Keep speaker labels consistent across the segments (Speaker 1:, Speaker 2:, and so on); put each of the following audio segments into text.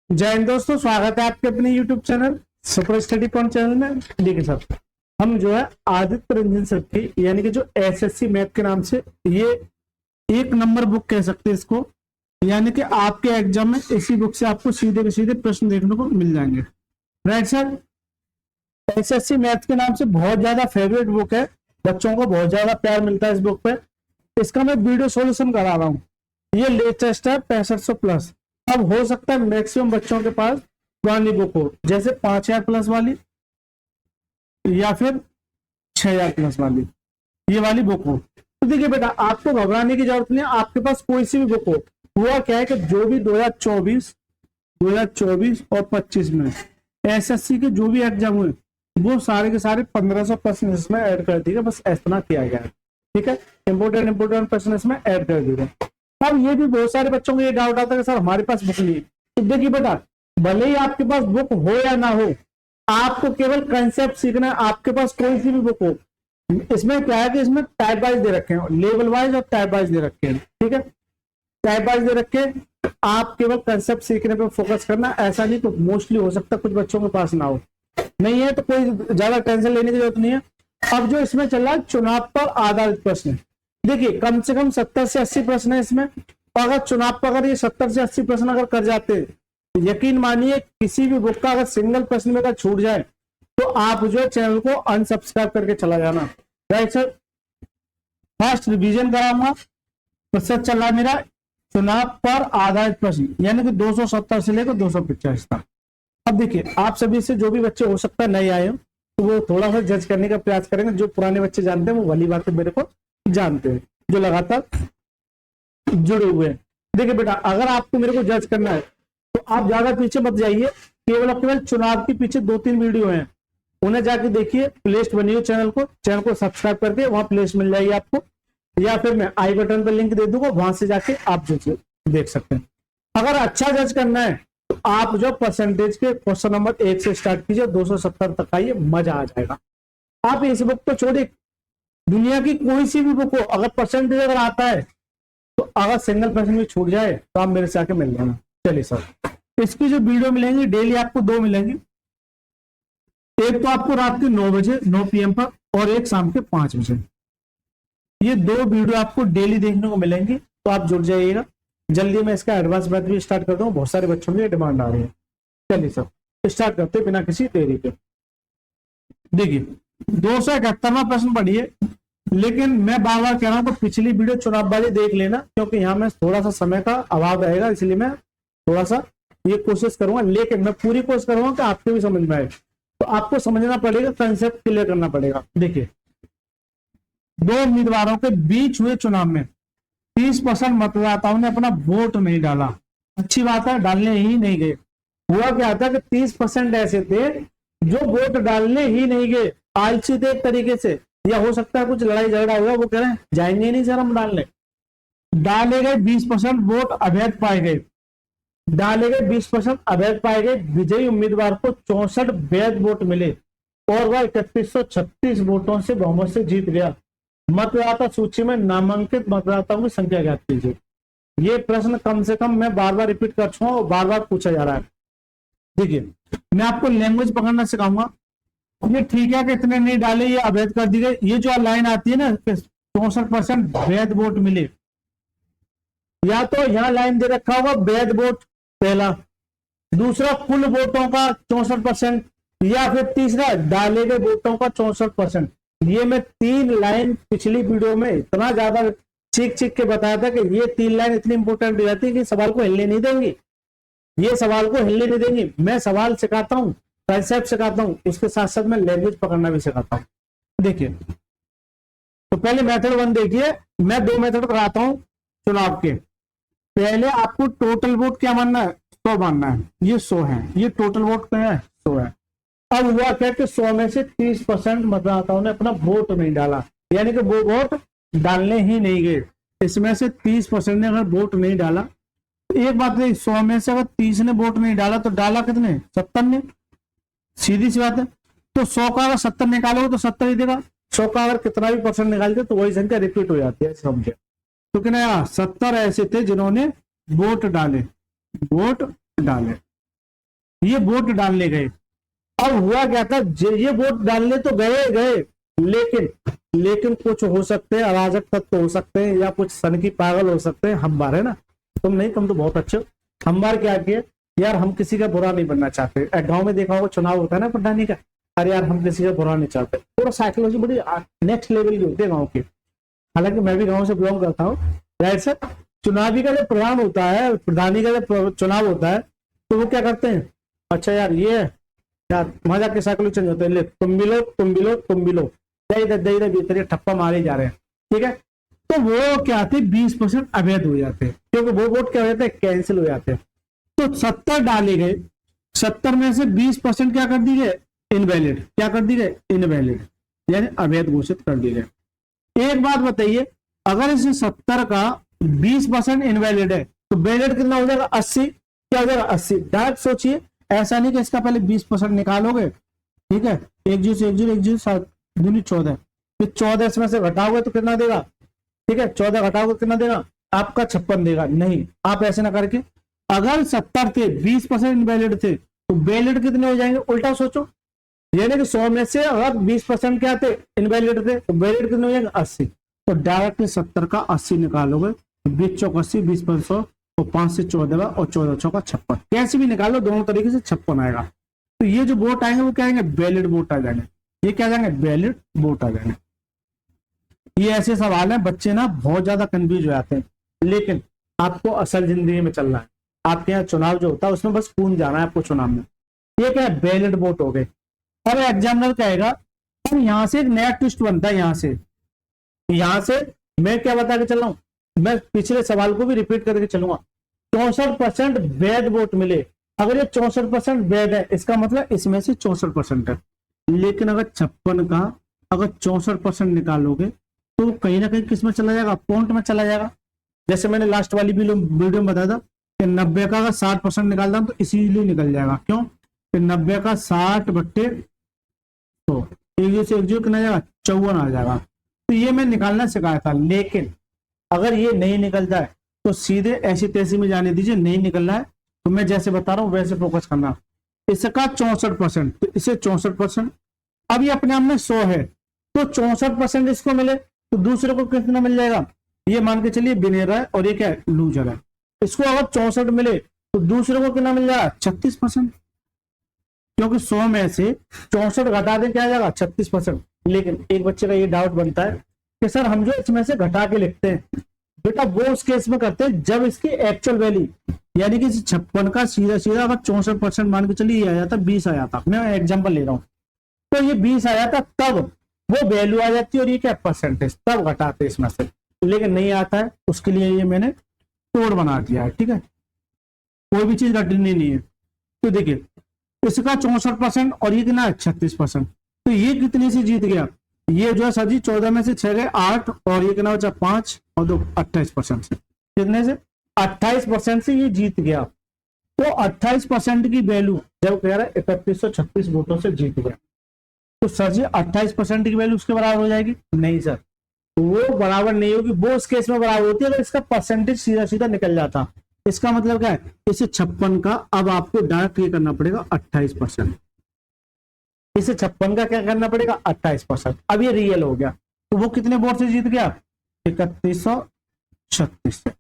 Speaker 1: जय हिंद दोस्तों, स्वागत है आपके अपने YouTube channel super study point channel में। देखिए साहब, हम जो है आदित्य रंजन सर की यानी कि जो एसएससी मैथ के नाम से ये एक नंबर बुक कह सकते हैं इसको, यानी कि आपके एग्जाम में इसी बुक से आपको सीधे के सीधे प्रश्न देखने को मिल जाएंगे। राइट सर, एसएससी मैथ के नाम से बहुत ज्यादा फेवरेट बुक है, बच्चों को बहुत ज्यादा प्यार मिलता है इस बुक पे। इसका मैं वीडियो सॉल्यूशन करा रहा हूँ। ये लेटेस्ट है 6500 प्लस। अब हो सकता है मैक्सिमम बच्चों के पास पुरानी बुक हो, जैसे 5000 प्लस वाली या फिर 6000 प्लस वाली, ये वाली बुक हो। तो देखिए बेटा, आपको घबराने की जरूरत नहीं है, आपके पास कोई सी भी बुक हो। हुआ क्या है कि जो भी 2024 और 25 में एसएससी के जो भी एग्जाम हुए वो सारे के सारे 1500 प्रश्न इसमें ऐड कर दिए, बस इतना किया गया है। ठीक है, इंपोर्टेंट प्रश्न इसमें ऐड कर दिए। अब ये भी बहुत सारे बच्चों को ये डाउट आता है कि सर हमारे पास बुक नहीं है। तो देखिए बेटा, भले ही आपके पास बुक हो या ना हो, आपको केवल कंसेप्ट सीखना है। आपके पास कोई सी भी बुक हो, इसमें क्या है कि इसमें टाइप वाइज दे रखे हैं, लेवल वाइज और टाइप वाइज दे रखे हैं। ठीक है, टाइप वाइज दे रखे हैं, आप केवल कंसेप्ट सीखने पर फोकस करना। ऐसा नहीं तो मोस्टली हो सकता है कुछ बच्चों के पास ना हो, नहीं है तो कोई ज्यादा टेंशन लेने की जरूरत नहीं है। अब जो इसमें चल रहा है चुनाव पर आधारित प्रश्न, देखिए कम से कम 70 से 80 प्रश्न है इसमें। और अगर चुनाव पर अगर ये 70 से 80 प्रश्न अगर कर जाते हैं, तो यकीन मानिए किसी भी बुक का अगर सिंगल प्रश्न में अगर छूट जाए तो आप जो है चैनल को अनसब्सक्राइब करके चला जाना। राइट सर, फर्स्ट रिवीजन कराऊंगा। प्रतिशत चल रहा है मेरा चुनाव पर आधारित प्रश्न, यानी कि 270 से लेकर 250 तक। अब देखिए, आप सभी से जो भी बच्चे हो सकता है नए आए हो, तो वो थोड़ा सा जज करने का प्रयास करेंगे। जो पुराने बच्चे जानते हैं वो वाली बातें मेरे को जानते हैं, जो लगातार जुड़े हुए हैं। देखिए बेटा, अगर आपको मेरे को जज करना है तो आप ज्यादा पीछे मत जाइए, केवल और केवल चुनाव के पीछे 2-3 वीडियो हैं, उन्हें जाके देखिए। प्लेलिस्ट बनी हो चैनल को सब्सक्राइब करके वहां प्लेलिस्ट मिल जाएगी आपको, या फिर मैं आई बटन पर लिंक दे दूंगा, वहां से जाके आप जो देख सकते हैं। अगर अच्छा जज करना है तो आप जो परसेंटेज के क्वेश्चन नंबर 1 से स्टार्ट कीजिए, 270 तक आइए, मजा आ जाएगा। आप इस बुक को छोड़िए, दुनिया की कोई सी भी बुक हो, अगर परसेंटेज अगर आता है तो अगर सिंगल प्रश्न भी छूट जाए तो आप मेरे से आके मिल जाना। चलिए सर, इसकी जो वीडियो मिलेंगी डेली आपको 2 मिलेंगी। एक तो आपको रात के 9 बजे 9 PM पर, और एक शाम के 5 बजे। ये 2 वीडियो आपको डेली देखने को मिलेंगी, तो आप जुड़ जाइएगा। जल्दी मैं इसका एडवांस बैच भी स्टार्ट कर दूं, बहुत सारे बच्चों की डिमांड आ रही है। चलिए सर, स्टार्ट करते बिना किसी देरी के। देखिए 271वां प्रश्न पढ़िए, लेकिन मैं बार बार कह रहा हूं तो पिछली वीडियो चुनाव वाली देख लेना, क्योंकि यहाँ में थोड़ा सा समय का अभाव रहेगा, इसलिए मैं थोड़ा सा ये कोशिश करूंगा, लेकिन मैं पूरी कोशिश करूंगा कि आपको भी समझ में आए। तो आपको समझना पड़ेगा, कंसेप्ट क्लियर करना पड़ेगा। देखिए, 2 उम्मीदवारों के बीच हुए चुनाव में 30% मतदाताओं ने अपना वोट नहीं डाला। अच्छी बात है, डालने ही नहीं गए। हुआ क्या था कि 30% ऐसे थे जो वोट डालने ही नहीं गए, आलसी थे एक तरीके से, या हो सकता है कुछ लड़ाई झगड़ा हुआ, वो कह रहे हैं जाएंगे नहीं सर हम डालने। डाले गए 20% वोट अवैध पाए गए, डाले गए 20% अवैध पाए गए। विजयी उम्मीदवार को 64 वैध वोट मिले और वह 3136 वोटों से बहुमत से जीत गया। मतदाता सूची में नामांकित मतदाताओं की संख्या ज्ञात कीजिए। ये प्रश्न कम से कम मैं बार बार रिपीट कर चुका हूं और बार बार पूछा जा रहा है। देखिए, मैं आपको लैंग्वेज पकड़ना सिखाऊंगा। ये ठीक है कि इतने नहीं डाले, ये अवैध कर दी गई। ये जो लाइन आती है ना, 64% वैध वोट मिले, या तो यहाँ लाइन दे रखा होगा वैध वोट पहला, दूसरा कुल वोटों का 64%, या फिर तीसरा डाले गए वोटों का 64%। ये मैं 3 लाइन पिछली वीडियो में इतना ज्यादा चीख के बताया था कि ये 3 लाइन इतनी इंपॉर्टेंट हो जाती है कि सवाल को हिलने नहीं देंगी। ये सवाल को हिलने नहीं देंगी। मैं सवाल सिखाता हूँ, कंसेप्ट सिखाता हूँ, उसके साथ साथ मैं लैंग्वेज पकड़ना भी सिखाता हूँ। देखिए, तो पहले मेथड 1 देखिए। मैं 2 मेथड कराता हूँ चुनाव के। पहले आपको टोटल वोट क्या मानना है, 100 मानना है। ये 100 है, ये टोटल वोट क्या है, 100 है। अब हुआ क्या कि 100 में से 30% मतदाताओं ने अपना वोट नहीं डाला, यानी कि वो वोट डालने ही नहीं गए। इसमें से 30% ने अगर वोट नहीं डाला, तो एक बात है, 100 में से अगर 30 ने वोट नहीं डाला तो डाला कितने, 70 ने। सीधी सी बात है। तो 100 का अगर 70 निकालोगे तो 70 ही देगा। 100 का अगर कितना भी परसेंट निकालते तो वही संख्या रिपीट हो जाती है, समझे। तो क्या 70 ऐसे थे जिन्होंने वोट डाले, ये वोट डालने गए। अब हुआ क्या था, ये वोट डालने तो गए गए, लेकिन कुछ हो सकते हैं, अराजक तत्व हो सकते हैं, या कुछ सन की पागल हो सकते हैं। हम बार है ना, तुम नहीं, तुम तो बहुत अच्छे हो। हम बार क्या किए यार, हम किसी का बुरा नहीं बनना चाहते। गांव में देखा होगा चुनाव होता है ना प्रधानी का, अरे यार हम किसी का बुरा नहीं चाहते। पूरा साइकोलॉजी बड़ी नेक्स्ट लेवल की होती है गाँव की। हालांकि मैं भी गाँव से बिलोंग करता हूँ। राइट सर, चुनावी का जब प्रधान होता है, प्रधानी का जब चुनाव होता है, तो वो क्या करते हैं, अच्छा यार ये यार मजा के साइकिल चेंज होते हैं, ले तुम भी लो, तुम भी लो, तुम भी लो, दे भीतर ठप्पा मारे जा रहे हैं। ठीक है, तो वो क्या आते 20% अवैध हो जाते हैं, क्योंकि वो वोट क्या हो जाते हैं, कैंसिल हो जाते हैं। तो 70 डाले गए, 70 में से 20% क्या कर दी गए, इनवैलिड। क्या कर दी गए, इनवैलिड, यानी अवैध घोषित कर दी गए। एक बात बताइए, अगर इस 70 का 20% इनवैलिड है, तो वैलिड कितना हो जाएगा, 80। क्या हो जाएगा, 80। डायरेक्ट सोचिए, ऐसा नहीं कि इसका पहले 20% निकालोगे। ठीक है, एक जीरो एक जीरो एक जीरो 7 दूनी 14, फिर 14 इसमें से घटाओगे तो कितना देगा। ठीक है, 14 घटाओगे कितना देगा, आपका 56 देगा। नहीं, आप ऐसे ना करके, अगर 70 थे, 20% इनवैलिड थे, तो वैलिड कितने हो जाएंगे, उल्टा सोचो। यानी कि 100 में से अगर 20% क्या थे, इनवैलिड थे, तो वैलिड कितने हो जाएंगे, 80। तो डायरेक्ट 70 का 80 निकालोगे, 20 चौक 80, 20 5 100, और 5 से 14 और 14 चौका 56। कैसे भी निकालो, दोनों तरीके से 56 आएगा। तो ये जो वोट आएंगे वो क्या आएंगे, वैलिड वोट आ जाएंगे। ये क्या जाएंगे, वैलिड वोट आ जाएंगे। ये ऐसे सवाल है, बच्चे ना बहुत ज्यादा कंफ्यूज हो जाते हैं, लेकिन आपको असल जिंदगी में चलना है। आपके यहाँ चुनाव जो होता है उसमें बस कूद जाना है आपको चुनाव में। ये क्या है, वैलिड वोट हो गए। अब एग्जामिनर कहेगा, अब यहाँ से एक नया ट्विस्ट बनता है। यहाँ से मैं क्या बता के चल रहा हूँ, मैं पिछले सवाल को भी रिपीट करके चलूंगा। 64% वैध वोट मिले। अगर ये 64% वैध है, इसका मतलब इसमें से 64% है। लेकिन अगर 56 का अगर 64% निकालोगे, तो कहीं ना कहीं किस में चला जाएगा, पॉइंट में चला जाएगा। जैसे मैंने लास्ट वाली वीडियो में बताया था कि 90 का अगर 60% निकालता हूं तो इसीलिए निकल जाएगा। क्यों, 90 का 60 बट्टे तो एक जीरो कितना जाएगा, 54 आ जाएगा। तो ये मैं निकालना सिखाया था। लेकिन अगर ये नहीं निकलता है तो सीधे ऐसी तैसी में जाने दीजिए। नहीं निकल रहा है तो मैं जैसे बता रहा हूं वैसे फोकस करना। इसका 64%, तो इसे 64%। अब ये अपने आप में 100 है, तो 64% इसको मिले तो दूसरे को कितना मिल जाएगा, ये मान के चलिए विनर है और ये क्या है, लूजर है। इसको अगर 64 मिले तो दूसरे को कितना मिल जाएगा, 36%। क्योंकि 100 में से 64 घटा दें क्या आ जाएगा, 36%। लेकिन एक बच्चे का ये डाउट बनता है कि सर हम जो इसमें से घटा के लिखते हैं, बेटा वो उस केस में करते हैं जब इसकी एक्चुअल वैल्यू, यानी कि 56 का सीधा सीधा अगर 64% मान के चलिए ये आ जाता, 20 आ जाता, मैं एग्जांपल ले रहा हूं, तो ये 20 आ जाता, तब वो वैल्यू आ जाती है और ये क्या परसेंटेज, तब घटाते इसमें से। लेकिन नहीं आता है, उसके लिए ये मैंने तोड़ बना दिया है। ठीक है, कोई भी चीज घटनी नहीं है। तो देखिए इसका 64% और ये कितना है, 36%। तो ये कितने से जीत गया, ये जो है सर जी 14 में से 6 गए 8, और ये कितना बचा 5 और 2 28% से। कितने से, 28% से ये जीत गया। तो 28% की वैल्यू जब कह रहा है 3136 वोटों से जीत गया, तो सर जी 28% की वैल्यू उसके बराबर हो जाएगी, नहीं सर वो बराबर नहीं होगी। वो उस केस में बराबर होती है अगर इसका परसेंटेज सीधा सीधा निकल जाता। इसका मतलब क्या है, इसे 56 का अब आपको डायरेक्ट ये करना पड़ेगा 28%। इसे 56 का क्या करना पड़ेगा, 28%। अब ये रियल हो गया, तो वो कितने वोट से जीत गया, 3136 से।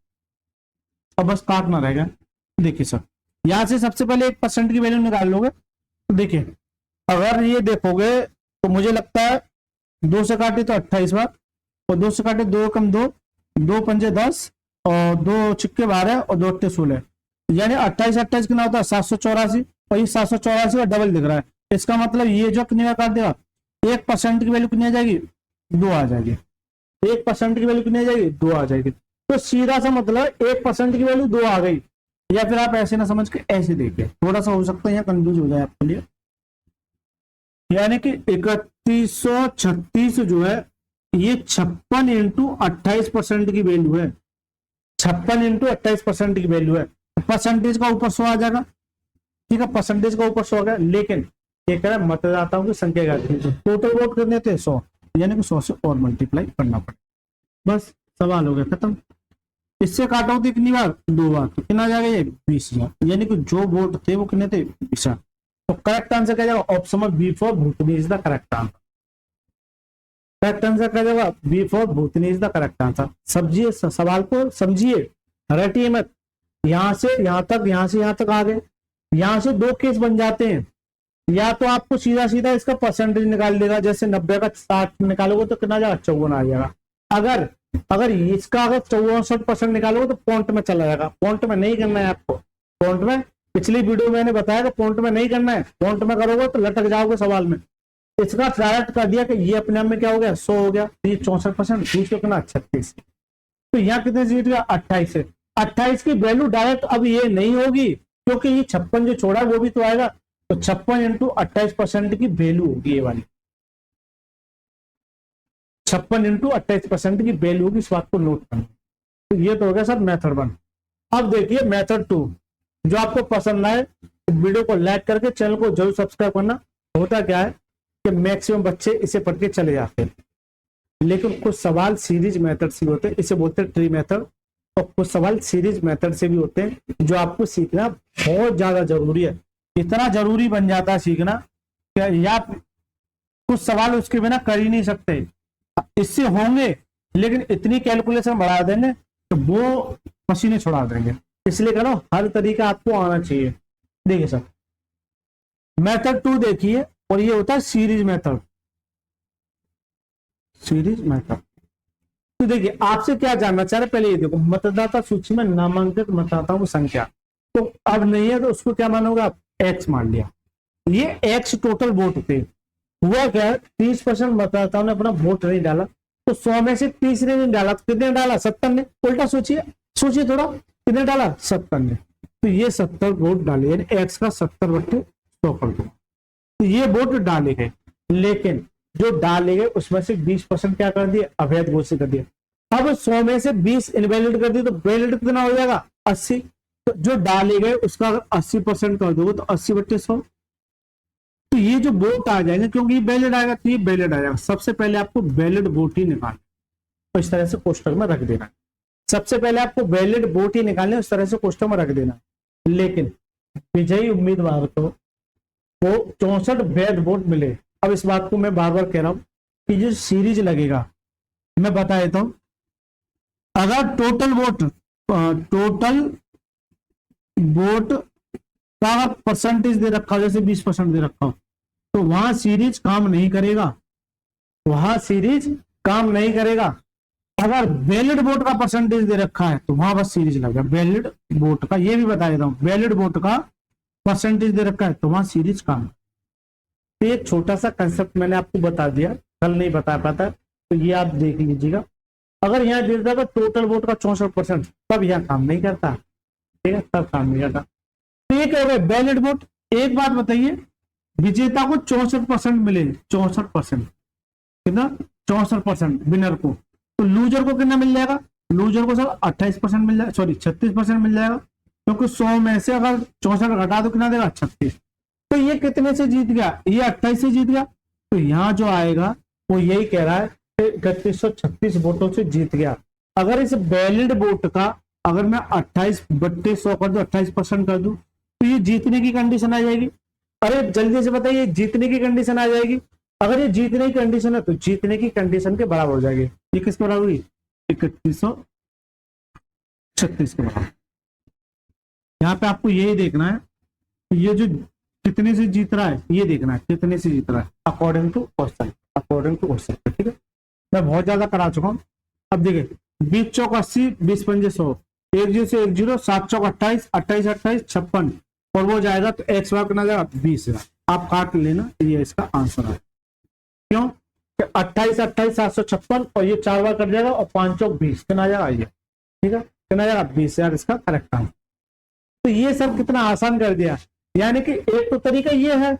Speaker 1: अब बस काटना रहेगा। देखिए सर यहां से सबसे पहले 1% की वैल्यू निकाल लोगे, तो देखिए अगर ये देखोगे तो मुझे लगता है 2 से काटे तो 28 बार, और 2 से काटे 2 कम 2, 2 पंजे 10, और 2 छिक्के 12, और 2 अट्ठे 16, यानी 28 कितना होता है 784। और ये 784 का डबल दिख रहा है, इसका मतलब ये जो कितने का काट देगा, 1% की वैल्यू कितनी आ जाएगी, 2 आ जाएगी। 1% की वैल्यू कितनी आ जाएगी, 2 आ जाएगी। तो सीधा सा मतलब 1% की वैल्यू 2 आ गई। या फिर आप ऐसे ना समझ के ऐसे देखिए, थोड़ा सा हो सकता है यहाँ कंफ्यूज हो जाए आपके लिए। यानी कि 3136 जो है ये 56 इंटू 28% की वैल्यू है। 56 इंटू 28% की वैल्यू है। परसेंटेज का ऊपर 100 आ जाएगा। ठीक है, परसेंटेज का ऊपर 100 आ गया। लेकिन ये कह रहा है मतदाताओं की संख्या क्या थी, टोटल वोट कितने थे 100, यानी कि 100 से और मल्टीप्लाई करना पड़ेगा। बस सवाल हो गया खत्म। इससे काटा हो तो कितनी बार, 2 बार, तो कितना जाएगा ये 20,000, यानी कि जो वोट थे वो कितने थे 20,000। तो करेक्ट आंसर क्या जाएगा, ऑप्शन नंबर बी फॉर भूतनी is the correct answer. Correct answer क्या जाएगा, बी फॉर भूतनी इज द करेक्ट आंसर। समझिए सवाल को, समझिए, रटिए मत। यहां से यहां तक, यहां से यहां तक आ गए, यहां से 2 केस बन जाते हैं। या तो आपको सीधा सीधा इसका परसेंटेज निकाल देगा, जैसे 90 का 60 निकालोगे तो कितना जाएगा 54 आ जाएगा। अगर अगर इसका अगर 64% निकालोगे तो पॉइंट में चला जाएगा। पॉइंट में नहीं करना है आपको, पॉइंट में पिछली वीडियो मैंने बताया कि पॉइंट में नहीं करना है। पॉइंट में करोगे तो लटक जाओगे सवाल में। इसका डायरेक्ट कर दिया कि ये अपने आप में क्या हो गया 100 हो गया, ये 64%, दूसरे कितना 36। तो यहाँ कितने जीत गया 28 से। 28 की वैल्यू डायरेक्ट अब ये नहीं होगी, क्योंकि ये 56 जो छोड़ा वो भी तो आएगा। तो 56 इंटू 28% की वैल्यू होगी ये वाली, 56 इंटू 28% की वैल्यू होगी। इस बात को नोट करना। तो ये तो हो गया सर मेथड 1। अब देखिए मेथड 2, जो आपको पसंद आए वीडियो को लाइक करके चैनल को जरूर सब्सक्राइब करना। होता क्या है कि मैक्सिमम बच्चे इसे पढ़ के चले जाते हैं, लेकिन कुछ सवाल सीरीज मेथड से होते हैं, इसे बोलते हैं ट्री मेथड। और कुछ सवाल सीरीज मेथड से भी होते हैं, जो आपको सीखना बहुत ज्यादा जरूरी है। इतना जरूरी बन जाता है सीखना कि या कुछ सवाल उसके बिना कर ही नहीं सकते। इससे होंगे, लेकिन इतनी कैलकुलेशन बढ़ा देंगे तो वो पसीने छुड़ा देंगे। इसलिए कह रहा हूं हर तरीका आपको आना चाहिए। देखिए सर मेथड 2 देखिए, और ये होता है सीरीज मेथड। सीरीज मेथड तो देखिए आपसे क्या जानना चाह रहे, पहले ये देखो, मतदाता सूची में नामांकित मतदाताओं की संख्या। तो अब नहीं है तो उसको क्या मानोगे आप, एक्स मान लिया। ये एक्स टोटल वोट थे। हुआ क्या, 30% मतदाताओं ने अपना वोट नहीं डाला, तो 100 में से 30 ने नहीं डाला, तो कितने डाला 70 ने। उल्टा सोचिए, सोचिए थोड़ा, कितने डाला 70 ने। तो ये 70 वोट डाले, यानी एक्स का 70/100 कर दो। तो ये वोट डाले गए, लेकिन जो डाले गए उसमें से 20% क्या कर दिए, अवैध घोषित कर दिया। अब 100 में से 20 इनवैलिड कर दिए, तो वैलिड कितना हो जाएगा 80। तो जो डाले गए उसका अगर 80% कर दोगे तो 80/100। तो ये जो वोट आ जाएंगे, क्योंकि ये वैलिड आएगा तो ये वैलिड आ जाएगा। सबसे पहले आपको वैलिड वोट ही निकालना, तो इस तरह से कोष्टक में रख देना। सबसे पहले आपको वैलिड वोट ही निकालने, इस तरह से कोष्टक में रख देना। लेकिन विजयी उम्मीदवार को 64 वैध वोट मिले। अब इस बात को मैं बार बार कह रहा हूं कि जो सीरीज लगेगा, मैं बता देता हूं, अगर टोटल वोट का परसेंटेज दे रखा हो, जैसे 20% दे रखा हो, तो वहां सीरीज काम नहीं करेगा, वहां सीरीज काम नहीं करेगा। अगर वैलिड वोट का परसेंटेज दे रखा है तो वहां बस सीरीज लगेगा। वैलिड वोट का, ये भी बता देता हूं, वैलिड वोट का परसेंटेज दे रखा है तो वहां सीरीज काम। तो एक छोटा सा कंसेप्ट मैंने आपको बता दिया, कल नहीं बता पाता, तो ये आप देख लीजिएगा। अगर यहाँ दे देता टोटल वोट का 64%, तब यहाँ काम नहीं करता, ठीक है, तब काम नहीं करता। तो ये क्या हो गया वैलिड वोट। एक बात बताइए, विजेता को 64% मिले, 64%, कितना 64% विनर को, तो लूजर को कितना मिल जाएगा, लूजर को सर 28% मिल जाएगा, सॉरी 36% मिल जाएगा, क्योंकि 100 में से अगर 64 घटा दो कितना देगा 36। तो ये कितने से जीत गया, ये 28 से जीत गया। तो यहाँ जो आएगा वो यही कह रहा है कि 3136 वोटों से जीत गया। अगर इस वैलिड वोट का अगर मैं 28/100 कर दूं, 28% कर दूं, तो ये जीतने की कंडीशन आ जाएगी। अरे जल्दी से बताइए, जीतने की कंडीशन आ जाएगी। अगर ये जीतने की कंडीशन है तो जीतने की कंडीशन के बराबर हो जाएगी। ये किस बराबर हुई, 3136 के बराबर। यहाँ पे आपको यही देखना है, ये जो कितने से जीत रहा है ये देखना है, कितने से जीत रहा है according to question, according to question, ठीक है। मैं बहुत ज्यादा करा चुका हूँ। अब देखिए 20 चौक 80, 20 पंजे 100, 1 0 से 1 0, 7 चौक 28, 28 28 56, और वो जाएगा तो एक्स वाई कितना जाएगा 20,000। आप काट लेना, ये इसका आंसर है। क्यों, 28 28 756, और ये 4 बार कट जाएगा, और 5 चौक 20 कितना जाएगा ये, ठीक है, कितना जाएगा 20,000 इसका करेक्ट आंसर। तो ये सब कितना आसान कर दिया। यानी कि एक तो तरीका ये है,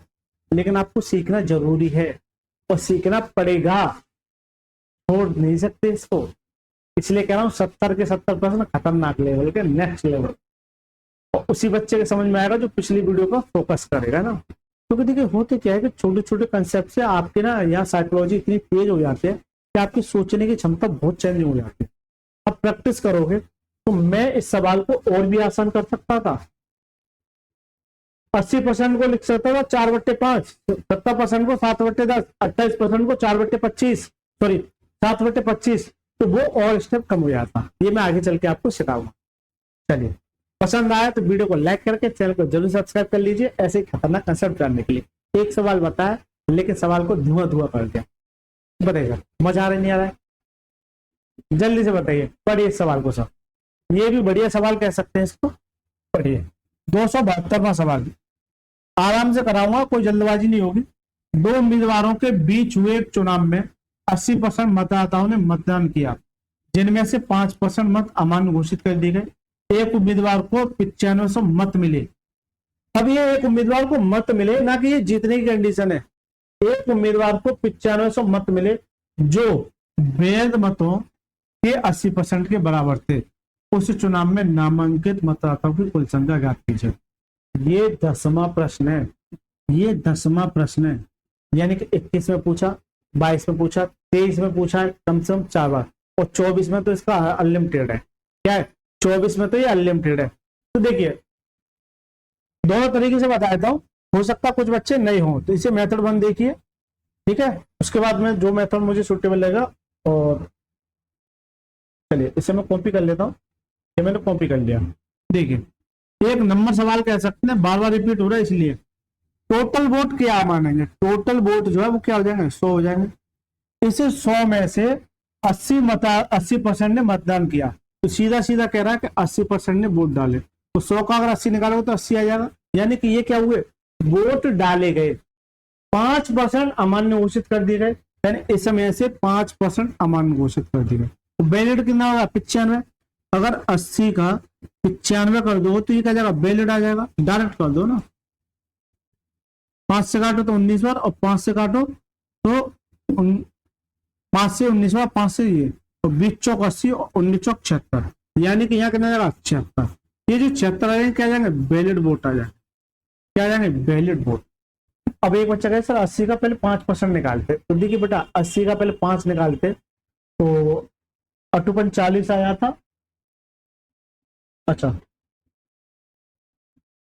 Speaker 1: लेकिन आपको सीखना जरूरी है और सीखना पड़ेगा, छोड़ नहीं सकते इसको। इसलिए कह रहा हूं 70 के 70 प्रश्न खतरनाक लेवल के, नेक्स्ट लेवल, और उसी बच्चे के समझ में आएगा जो पिछली वीडियो पर फोकस करेगा ना। क्योंकि देखिए होते क्या है कि छोटे छोटे कंसेप्ट से आपके ना यहाँ साइकोलॉजी इतनी तेज हो जाती है कि आपकी सोचने की क्षमता बहुत चेंज हो जाती है। आप प्रैक्टिस करोगे तो मैं इस सवाल को और भी आसान कर सकता था। 80% को लिख सकता था 4/5, 70% को 7/10, 28% को 4/25, सॉरी 7/25, तो वो और स्टेप कम हो जाता। ये मैं आगे चल के आपको सिखाऊंगा। चलिए, पसंद आया तो वीडियो को लाइक करके चैनल को जरूर सब्सक्राइब कर लीजिए ऐसे ही खतरनाक कंसेप्ट जानने के लिए। एक सवाल बताया लेकिन सवाल को धुआं धुआं कर दिया। बताइएगा मजा आ रहा नहीं आ रहा है? जल्दी से बताइए, पढ़िए इस सवाल को सब। ये भी बढ़िया सवाल कह सकते हैं इसको, पढ़िए। 272वां सवाल आराम से कराऊंगा, कोई जल्दबाजी नहीं होगी। दो उम्मीदवारों के बीच हुए एक चुनाव में 80% मतदाताओं ने मतदान किया, जिनमें से 5% मत अमान्य घोषित कर दिए गए। एक उम्मीदवार को 9500 मत मिले। अब ये एक उम्मीदवार को मत मिले ना कि ये जीतने की कंडीशन है। एक उम्मीदवार को 9500 मत मिले जो वैध मतों के 80% के बराबर थे। उस चुनाव में नामांकित मतदाताओं की कुल संख्या ज्ञात कीजिए। ये 10वां प्रश्न है, ये 10वां प्रश्न है। यानी कि 21 में पूछा, 22 में पूछा, 23 में पूछा है कम से कम 4 बार, और 24 में तो इसका अनलिमिटेड है। क्या है? 24 में तो ये अनलिमिटेड है। तो देखिए दोनों तरीके से बता देता हूं, हो सकता कुछ बच्चे नहीं हो, तो इसे मेथड 1 देखिए, ठीक है। उसके बाद में जो मेथड मुझे सुटेबल लगेगा, और चलिए इसे मैं कॉपी कर लेता हूं। ये मैंने कॉपी कर लिया। देखिए एक नंबर सवाल कह सकते हैं, बार बार रिपीट हो रहा है इसलिए। टोटल वोट क्या मानेंगे? टोटल वोट जो है वो क्या हो जाएंगे? 100 हो जाएंगे। इसे 100 में से 80% ने मतदान किया, तो सीधा सीधा कह रहा है कि 80% ने वोट डाले। तो 100 का अगर 80 निकालोगे तो 80 आ जाएगा। यानी कि ये क्या हुए? वोट डाले गए। 5% अमान्य घोषित कर दिए गए, यानी इसमें से 5% अमान्य घोषित कर दिए गए। तो वैलिड कितना होगा? 95। अगर 80 का 95 कर दो तो ये क्या जाएगा? वैलिड आ जाएगा। डायरेक्ट कर दो ना, 5 से काटो तो 19 बार, और 5 से काटो तो 5 से 19 बार, 5 से ये तो 20 चौक 80 और 19 चौक 76। यानी कि यहाँ कितना जाएगा? 76। ये जो 76 आ जाएंगे क्या जाएंगे? वैलिड वोट आ जाएंगे। क्या जाएंगे? Valid vote. अब एक बच्चा कहे सर 80 का पहले 5% निकालते, तो देखिए बेटा 80 का पहले 5 निकालते तो 8 40 आया था। अच्छा,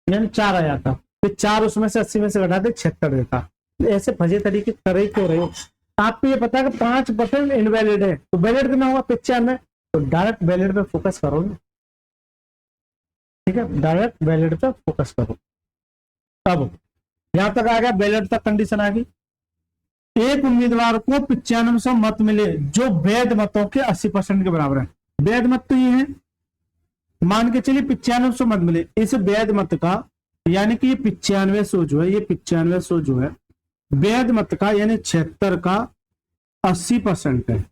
Speaker 1: यानी 4 आया था, फिर 4 उसमें से 80 में से घटाते 76 देता। तो ऐसे फजे तरीके कर ही क्यों रहे हो? आपको ये पता है कि 5% इनवैलिड है, तो वैलिड कितना होगा? 95। तो डायरेक्ट वैलिड पे फोकस करो ना, ठीक है, डायरेक्ट वैलिड पे फोकस करो। अब यहां तक आ गया, वैलिड तक कंडीशन आ गई। एक उम्मीदवार को 9500 मत मिले जो वैध मतों के 80% के बराबर है। वैध मत तो ये है, मान के चलिए 9500 मत मिले। इस वैध मत का यानी कि ये 9500 जो है, ये 9500 जो है वैध मत का यानी 76 का 80% है।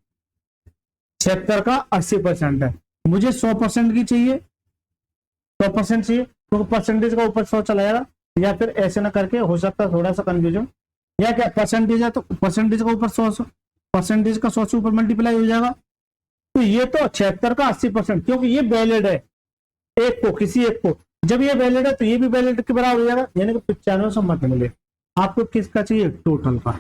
Speaker 1: 76 का 80% है। मुझे 100% की चाहिए, 100% चाहिए, तो परसेंटेज का ऊपर 100 चला जाएगा, या फिर ऐसे ना करके हो सकता है थोड़ा सा कंफ्यूजन, या क्या परसेंटेज है तो परसेंटेज का ऊपर 100, परसेंटेज का 100 से ऊपर मल्टीप्लाई हो जाएगा। तो ये तो 76 का 80%, क्योंकि ये वैलिड है एक को, किसी एक को। जब ये वैलिड है तो ये भी वैलिड के बराबर हो जाएगा, यानी कि 9500 मत मिले। आपको किसका चाहिए? टोटल का।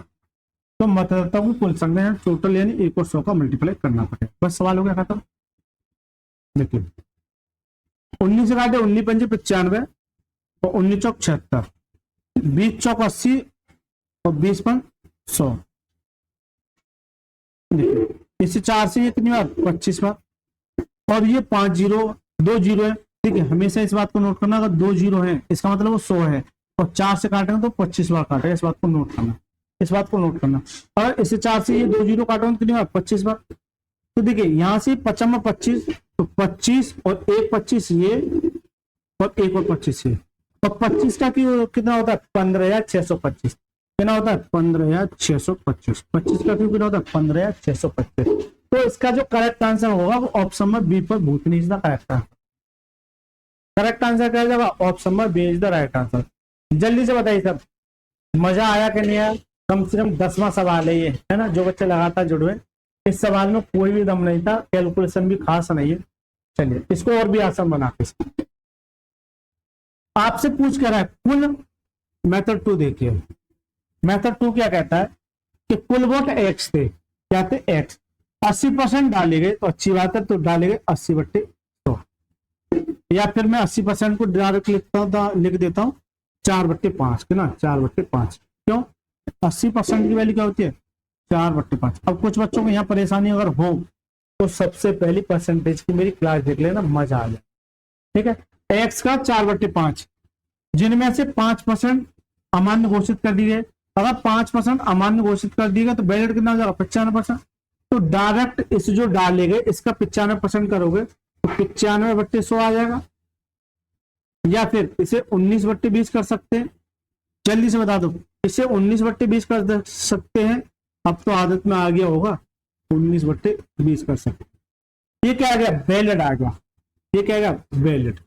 Speaker 1: तो मतदाताओं की कुल संख्या टोटल यानी 1 और 100 का मल्टीप्लाई करना पड़ेगा। बस सवाल हो गया खत्म। देखिए 19 से काटे 19 पंजे 95 और 19 चौक 76, 20 चौक 80 और 20 पन 100। देखिए इससे 4 से ये कितनी बार? 25 बार, और ये 5 जीरो 2 जीरो है, ठीक है। हमेशा इस बात को नोट करना, अगर 2 जीरो है इसका मतलब वो 100 है, और 4 से काटेंगे तो 25 बार काटेगा। इस बात को नोट करना, इस बात को नोट करना। और इससे 4 से ये 2 जीरो काटेंगे कितनी बार? 25 बार। तो देखिए यहाँ से 55 25, तो 25 और 1 25 ये, और 1 और 25 ये, और 25 का कितना होता है? 15,625। कितना होता है? 15,625। 25 का कितना होता है? 15,625। तो इसका जो करेक्ट आंसर होगा वो ऑप्शन नंबर बी पर भूतनी is the correct answer. Correct answer क्या जाएगा? Option number B is the right answer. जल्दी से बताइए सब, मजा आया कि नहीं आया? कम से कम 10वां सवाल है ये, है ना। जो बच्चे लगातार जुड़े, इस सवाल में कोई भी दम नहीं था, कैलकुलेशन भी खास नहीं है। चलिए इसको और भी आसान बनाते हैं। आपसे पूछ कर रहा है कुल, मेथड 2 देखिए। मेथड 2 क्या कहता है कि कुल वोट एक्स थे, क्या थे? एक्स। 80% डाले गए तो अच्छी बात है, तो डाले गए 80/100। या फिर मैं 80% को डायरेक्ट लिख देता हूँ 4/5 के ना, 4/5। क्यों? 80% की वैल्यू क्या होती है? 4/5। अब कुछ बच्चों को यहाँ परेशानी अगर हो तो सबसे पहली परसेंटेज की मेरी क्लास देख लेना, मजा आ जाए। ठीक है, एक्स का 4/5, जिनमें से 5% अमान्य घोषित कर दी गई। अगर 5% अमान्य घोषित कर दी गई तो वैलिड कितना हो जाएगा? 95%। तो डायरेक्ट इस जो डालेंगे इसका 95% करोगे तो 95/100 आ जाएगा, या फिर इसे 19/20 कर सकते हैं। जल्दी से बता दो, इसे 19/20 कर सकते हैं। अब तो आदत में आ गया होगा, 19/20 कर सकते हैं। ये क्या आ गया? वैलिड आ गया। ये क्या आ गया? वैलिड।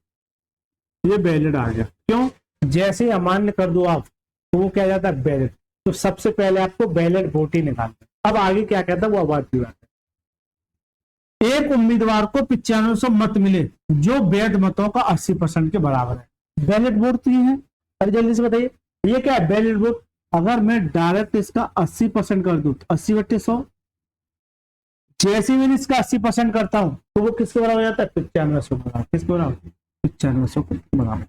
Speaker 1: ये वैलिड आ गया। क्यों? जैसे ही अमान्य कर दो आप तो वो क्या जाता है? वैलिड। तो सबसे पहले आपको वैलिड वोट ही निकालना है। अब आगे क्या कहता है वो आवाज की बात है। एक उम्मीदवार को 9500 मत मिले जो वैध मतों का 80% के बराबर है। वैलिड वोट तो ये है। अरे जल्दी से बताइए, ये क्या है? Valid vote. अगर मैं डायरेक्ट इसका 80% कर दूं तो 80/100, जैसे ही मैं इसका 80% करता हूं तो वो किसके बराबर हो जाता है? 9500 बराबर। किसके बराबर? 9500 के बराबर।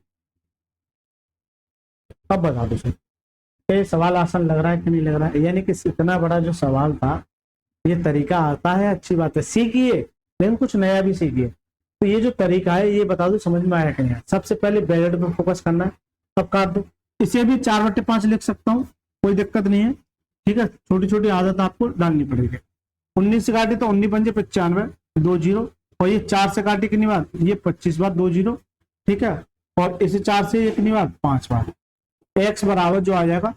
Speaker 1: अब बता दो सर, ये सवाल आसान लग रहा है कि नहीं लग रहा है? यानी कि इतना बड़ा जो सवाल था, ये तरीका आता है, अच्छी बात है, सीखिए, लेकिन कुछ नया भी सीखिए। तो ये जो तरीका है ये बता दो समझ में आया कि नहीं? सबसे पहले वैलिड पे फोकस करना है। अब काट दो, इसे भी 4/5 लिख सकता हूँ, कोई दिक्कत नहीं है। ठीक है, छोटी छोटी आदत आपको डालनी पड़ेगी। 19 से काटे तो 19 पंजे 95, 2 0। और ये 4 से काटे कितनी बार? ये 25 बार, 2 0। ठीक है, और इसे 4 से ये कितनी बार? 5 बार। एक्स बराबर जो आ जाएगा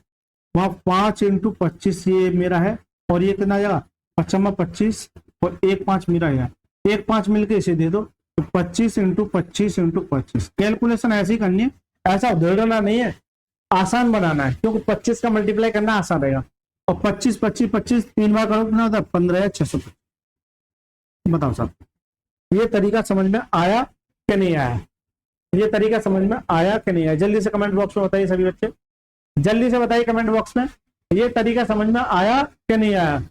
Speaker 1: वहां 5 × 25 ये मेरा है, और ये कितना आ जाएगा? 25 और 1 5 मेरा है। 1 5 मिलकर इसे दे दो तो 25 × 25 × 25। कैलकुलेशन ऐसे ही करनी है, ऐसा उधेड़ना नहीं है, आसान बनाना है, क्योंकि 25 का मल्टीप्लाई करना आसान रहेगा। और 25 25 25 3 बार करो कितना होता है? 15,600। बताओ साहब, ये तरीका समझ में आया कि नहीं आया? ये तरीका समझ में आया कि नहीं आया? जल्दी से कमेंट बॉक्स में बताइए सभी बच्चे, जल्दी से बताइए कमेंट बॉक्स में, ये तरीका समझ में आया कि नहीं आया?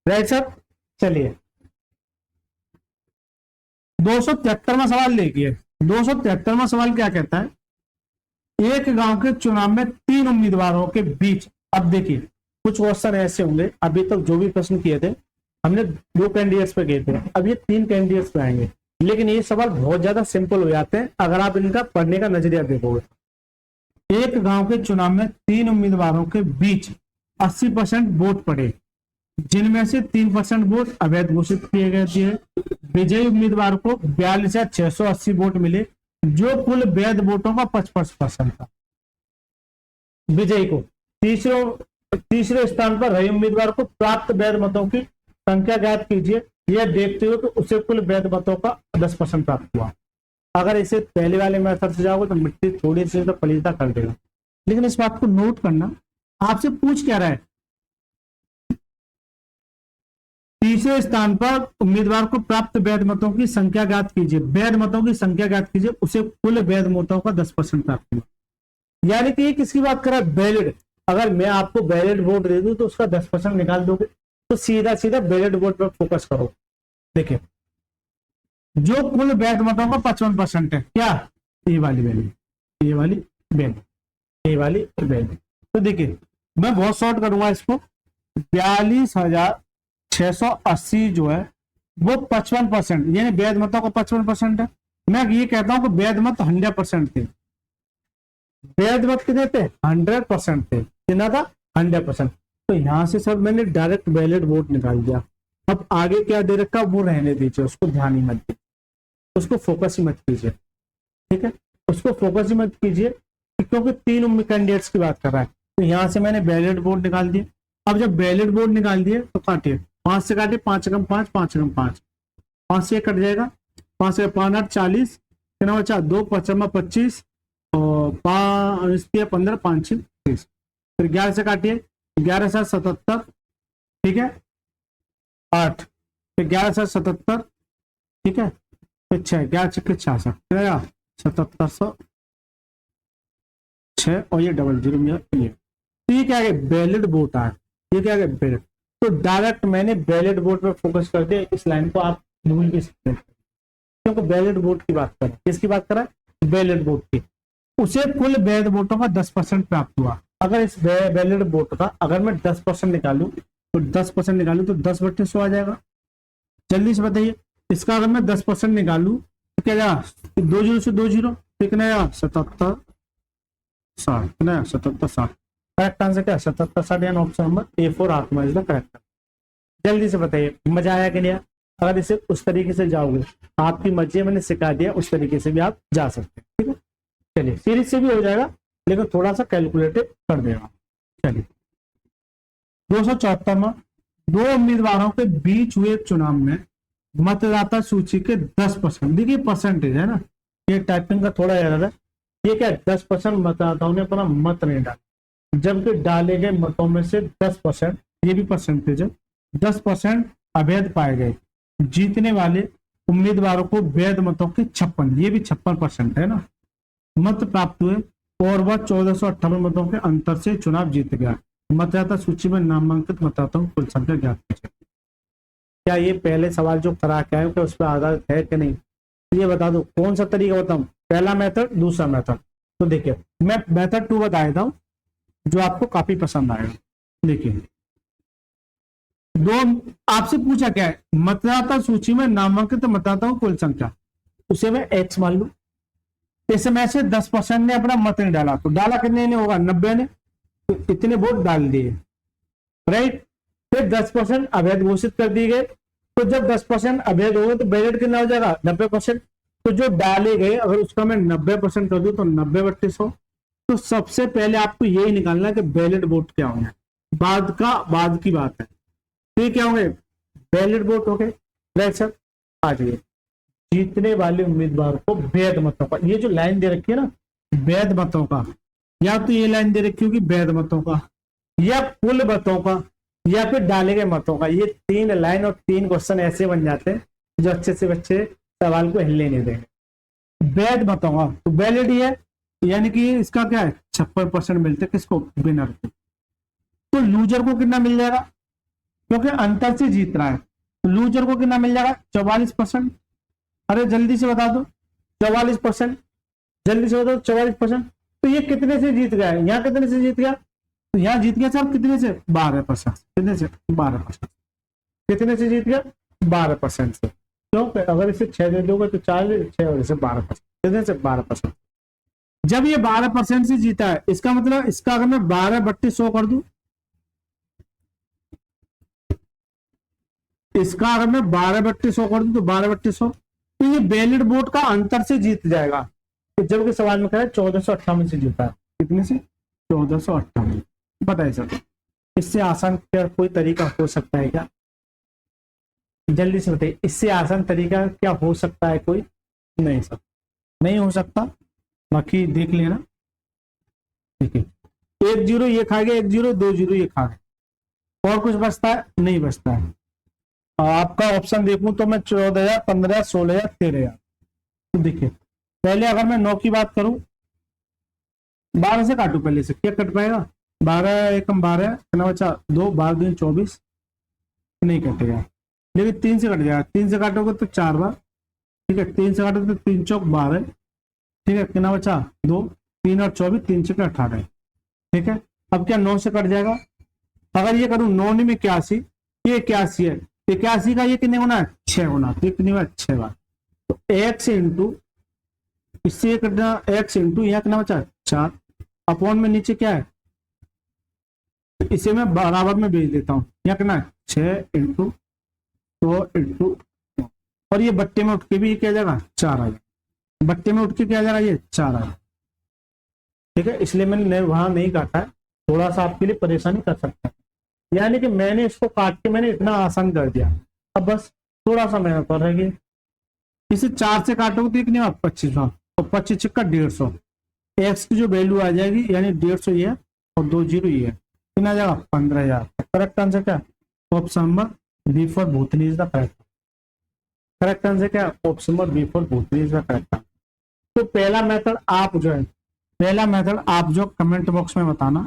Speaker 1: Right sir. चलिए 273वां सवाल देखिए। 273वां सवाल क्या कहता है? एक गांव के चुनाव में 3 उम्मीदवारों के बीच, अब देखिए कुछ क्वेश्चन ऐसे होंगे, अभी तक जो भी प्रश्न किए थे हमने 2 कैंडिडेट्स पे गए थे, अब ये 3 कैंडिडेट्स पे आएंगे, लेकिन ये सवाल बहुत ज्यादा सिंपल हो जाते हैं अगर आप इनका पढ़ने का नजरिया देखोगे। एक गांव के चुनाव में 3 उम्मीदवारों के बीच 80% वोट पड़े, जिनमें से 3% वोट अवैध घोषित किए गए थे। विजयी उम्मीदवार को 42,680 वोट मिले, जो कुल वैध वोटों का 55% था। विजयी को तीसरे स्थान पर रहे उम्मीदवार को प्राप्त वैध मतों की संख्या ज्ञात कीजिए, यह देखते हुए कि उसे कुल वैध मतों का 10% प्राप्त हुआ। अगर इसे पहले वाले मेथड से जाओगे तो मिट्टी थोड़ी सी तो पलीता कर देगा, लेकिन इस बात को नोट करना, आपसे पूछ क्या रहा है? तीसरे स्थान पर उम्मीदवार को प्राप्त वैध मतों की संख्या ज्ञात कीजिए, वैध मतों की संख्या ज्ञात कीजिए, उसे कुल वैध मतों का 10% प्राप्त हुआ। यानी कि ये किसकी बात कर रहा है? वैलिड। अगर मैं आपको वैलिड वोट दे दूं तो उसका 10% निकाल दोगे, तो सीधा सीधा वैलिड वोट पर फोकस करो। देखिए जो कुल वैध मतों का 55% है, क्या? ये वाली वैल्यू, ये वाली वैल्यू, ये वाली वैल्यू। तो देखिए मैं बहुत शॉर्ट करूंगा इसको, 42,680 जो है वो 55%, यानी वैध मतों का 55% है। मैं ये कहता हूं कि वैध मत 100% थे। वैध मत कितने थे? 100% थे। कितना था? 100%। तो यहां से सर मैंने डायरेक्ट वैलिड वोट निकाल दिया। अब आगे क्या दे रखा वो रहने दीजिए, उसको ध्यान ही मत दीजिए, उसको फोकस ही मत कीजिए। ठीक है, उसको फोकस ही मत कीजिए, क्योंकि 3 कैंडिडेट्स की बात कर रहा है। तो यहां से मैंने वैलिड वोट निकाल दिए। अब जब वैलिड वोट निकाल दिए तो काटिए, 5 से काटिए, 5 × 5 5 × 5, 5 से कट जाएगा, 5 से 5 8 40, 2 5 25 और 5 15 5 6 30। फिर 11 से काटिए, 11 7 77, ठीक है, 8, फिर 11 7 77, ठीक है, फिर 6, 11 6 66, 7706, और ये 00 ये। तो ये क्या है? वैलिड वोट है। ये क्या है? वैलिड। तो डायरेक्ट मैंने वैलिड वोट पे फोकस कर दिया। इस लाइन को आप भूल भी सकते हैं। क्योंकि बैलेट वोट की बात करें, किसकी बात करें, बैलेट वोट की, उसे कुल वैध वोटों का 10% प्राप्त हुआ। अगर इस बैलेट वोट का अगर मैं 10% निकालूं तो 10% निकालूं तो 10/100 आ जाएगा। जल्दी से बताइए, इसका अगर मैं 10% निकालूं तो क्या जाएगा, 2 जीरो से 2 जीरो, कितना आएगा 77 60, कितना 77 60। करेक्ट आंसर क्या, 77 60, यानी ऑप्शन नंबर A4 आपका इज द करेक्ट। जल्दी से बताइए, मजा आया कि नहीं? अगर इसे उस तरीके से जाओगे, आपकी मर्जी है, मैंने सिखा दिया, उस तरीके से भी आप जा सकते हैं, ठीक है। चलिए, सीरीज से भी हो जाएगा, लेकिन थोड़ा सा कैलकुलेटिव कर देगा। चलिए, 274 में, दो उम्मीदवारों के बीच हुए चुनाव में मतदाता सूची के 10%, देखिए परसेंटेज है ना, ये टाइपिंग का थोड़ा एरर है, ये क्या 10% मतदाताओं ने अपना मत नहीं डाला, जबकि डाले गए मतों में से 10%, ये भी परसेंटेज है, 10% अवैध पाए गए। जीतने वाले उम्मीदवारों को वैध मतों के 56, ये भी 56% है ना, मत प्राप्त हुए और वह 1458 मतों के अंतर से चुनाव जीत गया। मतदाता सूची में नामांकित मतदाताओं की कुल संख्या ज्ञात कीजिए। क्या ये पहले सवाल जो करा के आए उस पर आधारित है कि नहीं, ये बता दो। कौन सा तरीका बताऊं, पहला मेथड, दूसरा मेथड। तो देखिए, मैं मेथड 2 बता देता हूं जो आपको काफी पसंद आएगा। देखिए, दो आपसे पूछा क्या है, मतदाता सूची में नामांकित मतदाताओं की कुल संख्या, उसे मैं x मान लू। इस में से 10% ने अपना मत नहीं डाला, तो डाला कितने ने होगा, 90 ने, तो इतने वोट डाल दिए, राइट। फिर 10% अवैध घोषित कर दिए गए, तो जब 10% अवैध हो गए तो बैलेट कितना हो जाएगा, 90%। तो जो डाले गए, अगर उसका मैं 90% कर दूं तो 90/100। तो सबसे पहले आपको यही निकालना है कि बैलेट वोट क्या होंगे, बाद की बात है। तो ये क्या होंगे, बैलेट वोट हो गए, राइट सर। आ जाइए, जीतने वाले उम्मीदवार को वैध मतों का, ये जो लाइन दे रखी है ना, वैध मतों का, या तो ये लाइन दे रखी होगी वैध मतों का, या कुल मतों का, या फिर डाले गए मतों का। ये 3 लाइन और 3 क्वेश्चन ऐसे बन जाते हैं जो अच्छे से बच्चे सवाल को हिलने नहीं देंगे। वैध मतों का तो वैलिड ही है, यानी कि इसका क्या है, 56% मिलते किसको, विनर को। तो लूजर को कितना मिल जाएगा, क्योंकि अंतर से जीत रहा है, तो लूजर को कितना मिल जाएगा, 44%। अरे जल्दी से बता दो, 44%, जल्दी से बताओ 44%। तो ये कितने से जीत गया, यहाँ कितने से जीत गया, तो यहाँ जीत गया सर कितने से, 12%। कितने से, 12%। कितने से जीत गया, 12% से। क्यों, अगर इसे 6 दे दोगे तो 4, 6 और इसे 12%, कितने से, 12%। जब ये 12% से जीता है, इसका मतलब इसका अगर मैं 12/100 कर दूं, इसका अगर मैं 12/100 कर दूं तो 12/100, तो ये बैलेट वोट का अंतर से जीत जाएगा। तो जबकि सवाल में कह रहा है 1458 से जीता है, कितने से, 1458। बताइए सर, इससे आसान क्या कोई तरीका हो सकता है क्या, जल्दी से बताइए, इससे आसान तरीका क्या हो सकता है कोई, नहीं सर, नहीं हो सकता। बाकी देख लेना, ठीक है। 1 जीरो ये खा गया, 1 जीरो, 2 जीरो ये खा गया, और कुछ बचता है, नहीं बचता है। आपका ऑप्शन देखूं तो मैं 14,000, 15,000, 16,000, 13,000। तो देखिए, पहले अगर मैं 9 की बात करूं, 12 से काटू, पहले से क्या कट पाएगा, 12 एकम 12, कितना बचा 2, 12 दूनी 24, नहीं कटेगा। लेकिन 3 से कट जाएगा, 3 से काटोगे तो 4 बार, ठीक है, 3 से काटोगे तो 3 चौक 12, ठीक है, कितना बचा 2, 3 और 24, 3 से 18, ठीक है। अब क्या 9 से कट जाएगा, अगर ये करूं 9 में 81, ये 81 है, 81 का ये कितने गुना है, 6 गुना, तो कितनी बार, 6 बार। तो x इंटू, इससे ये कटना, x इंटू यहाँ कितना बचा 4, अपॉन में नीचे क्या है, इसे मैं बराबर में भेज देता हूँ, यहाँ कितना है 6 इंटू 100 इंटू, और ये बट्टे में उठ के भी क्या जाएगा, 4 आ जाएगा, बट्टे में उठ के क्या जाएगा, ये 4 आ जाएगा, ठीक है। इसलिए मैंने वहां नहीं काटा है, थोड़ा सा आपके लिए परेशानी कर सकता है, यानी कि मैंने इसको काट के मैंने इतना आसान कर दिया, अब बस थोड़ा सा मेहनत कर रहेगी। इसे 4 से काटोगे तो कितनी बात, 25 बार, तो 25 का 150, एक्स की जो वैल्यू आ जाएगी, यानी 150 ये है और 2 जीरो ये है, कितना आ जाएगा 15,000। करेक्ट आंसर क्या, ऑप्शन नंबर बी फॉर भूतनी is the correct. Correct answer क्या, ऑप्शन नंबर बी फॉर भूतनी इज द करेक्ट। तो पहला मेथड आप जो है, पहला मेथड आप जो कमेंट बॉक्स में बताना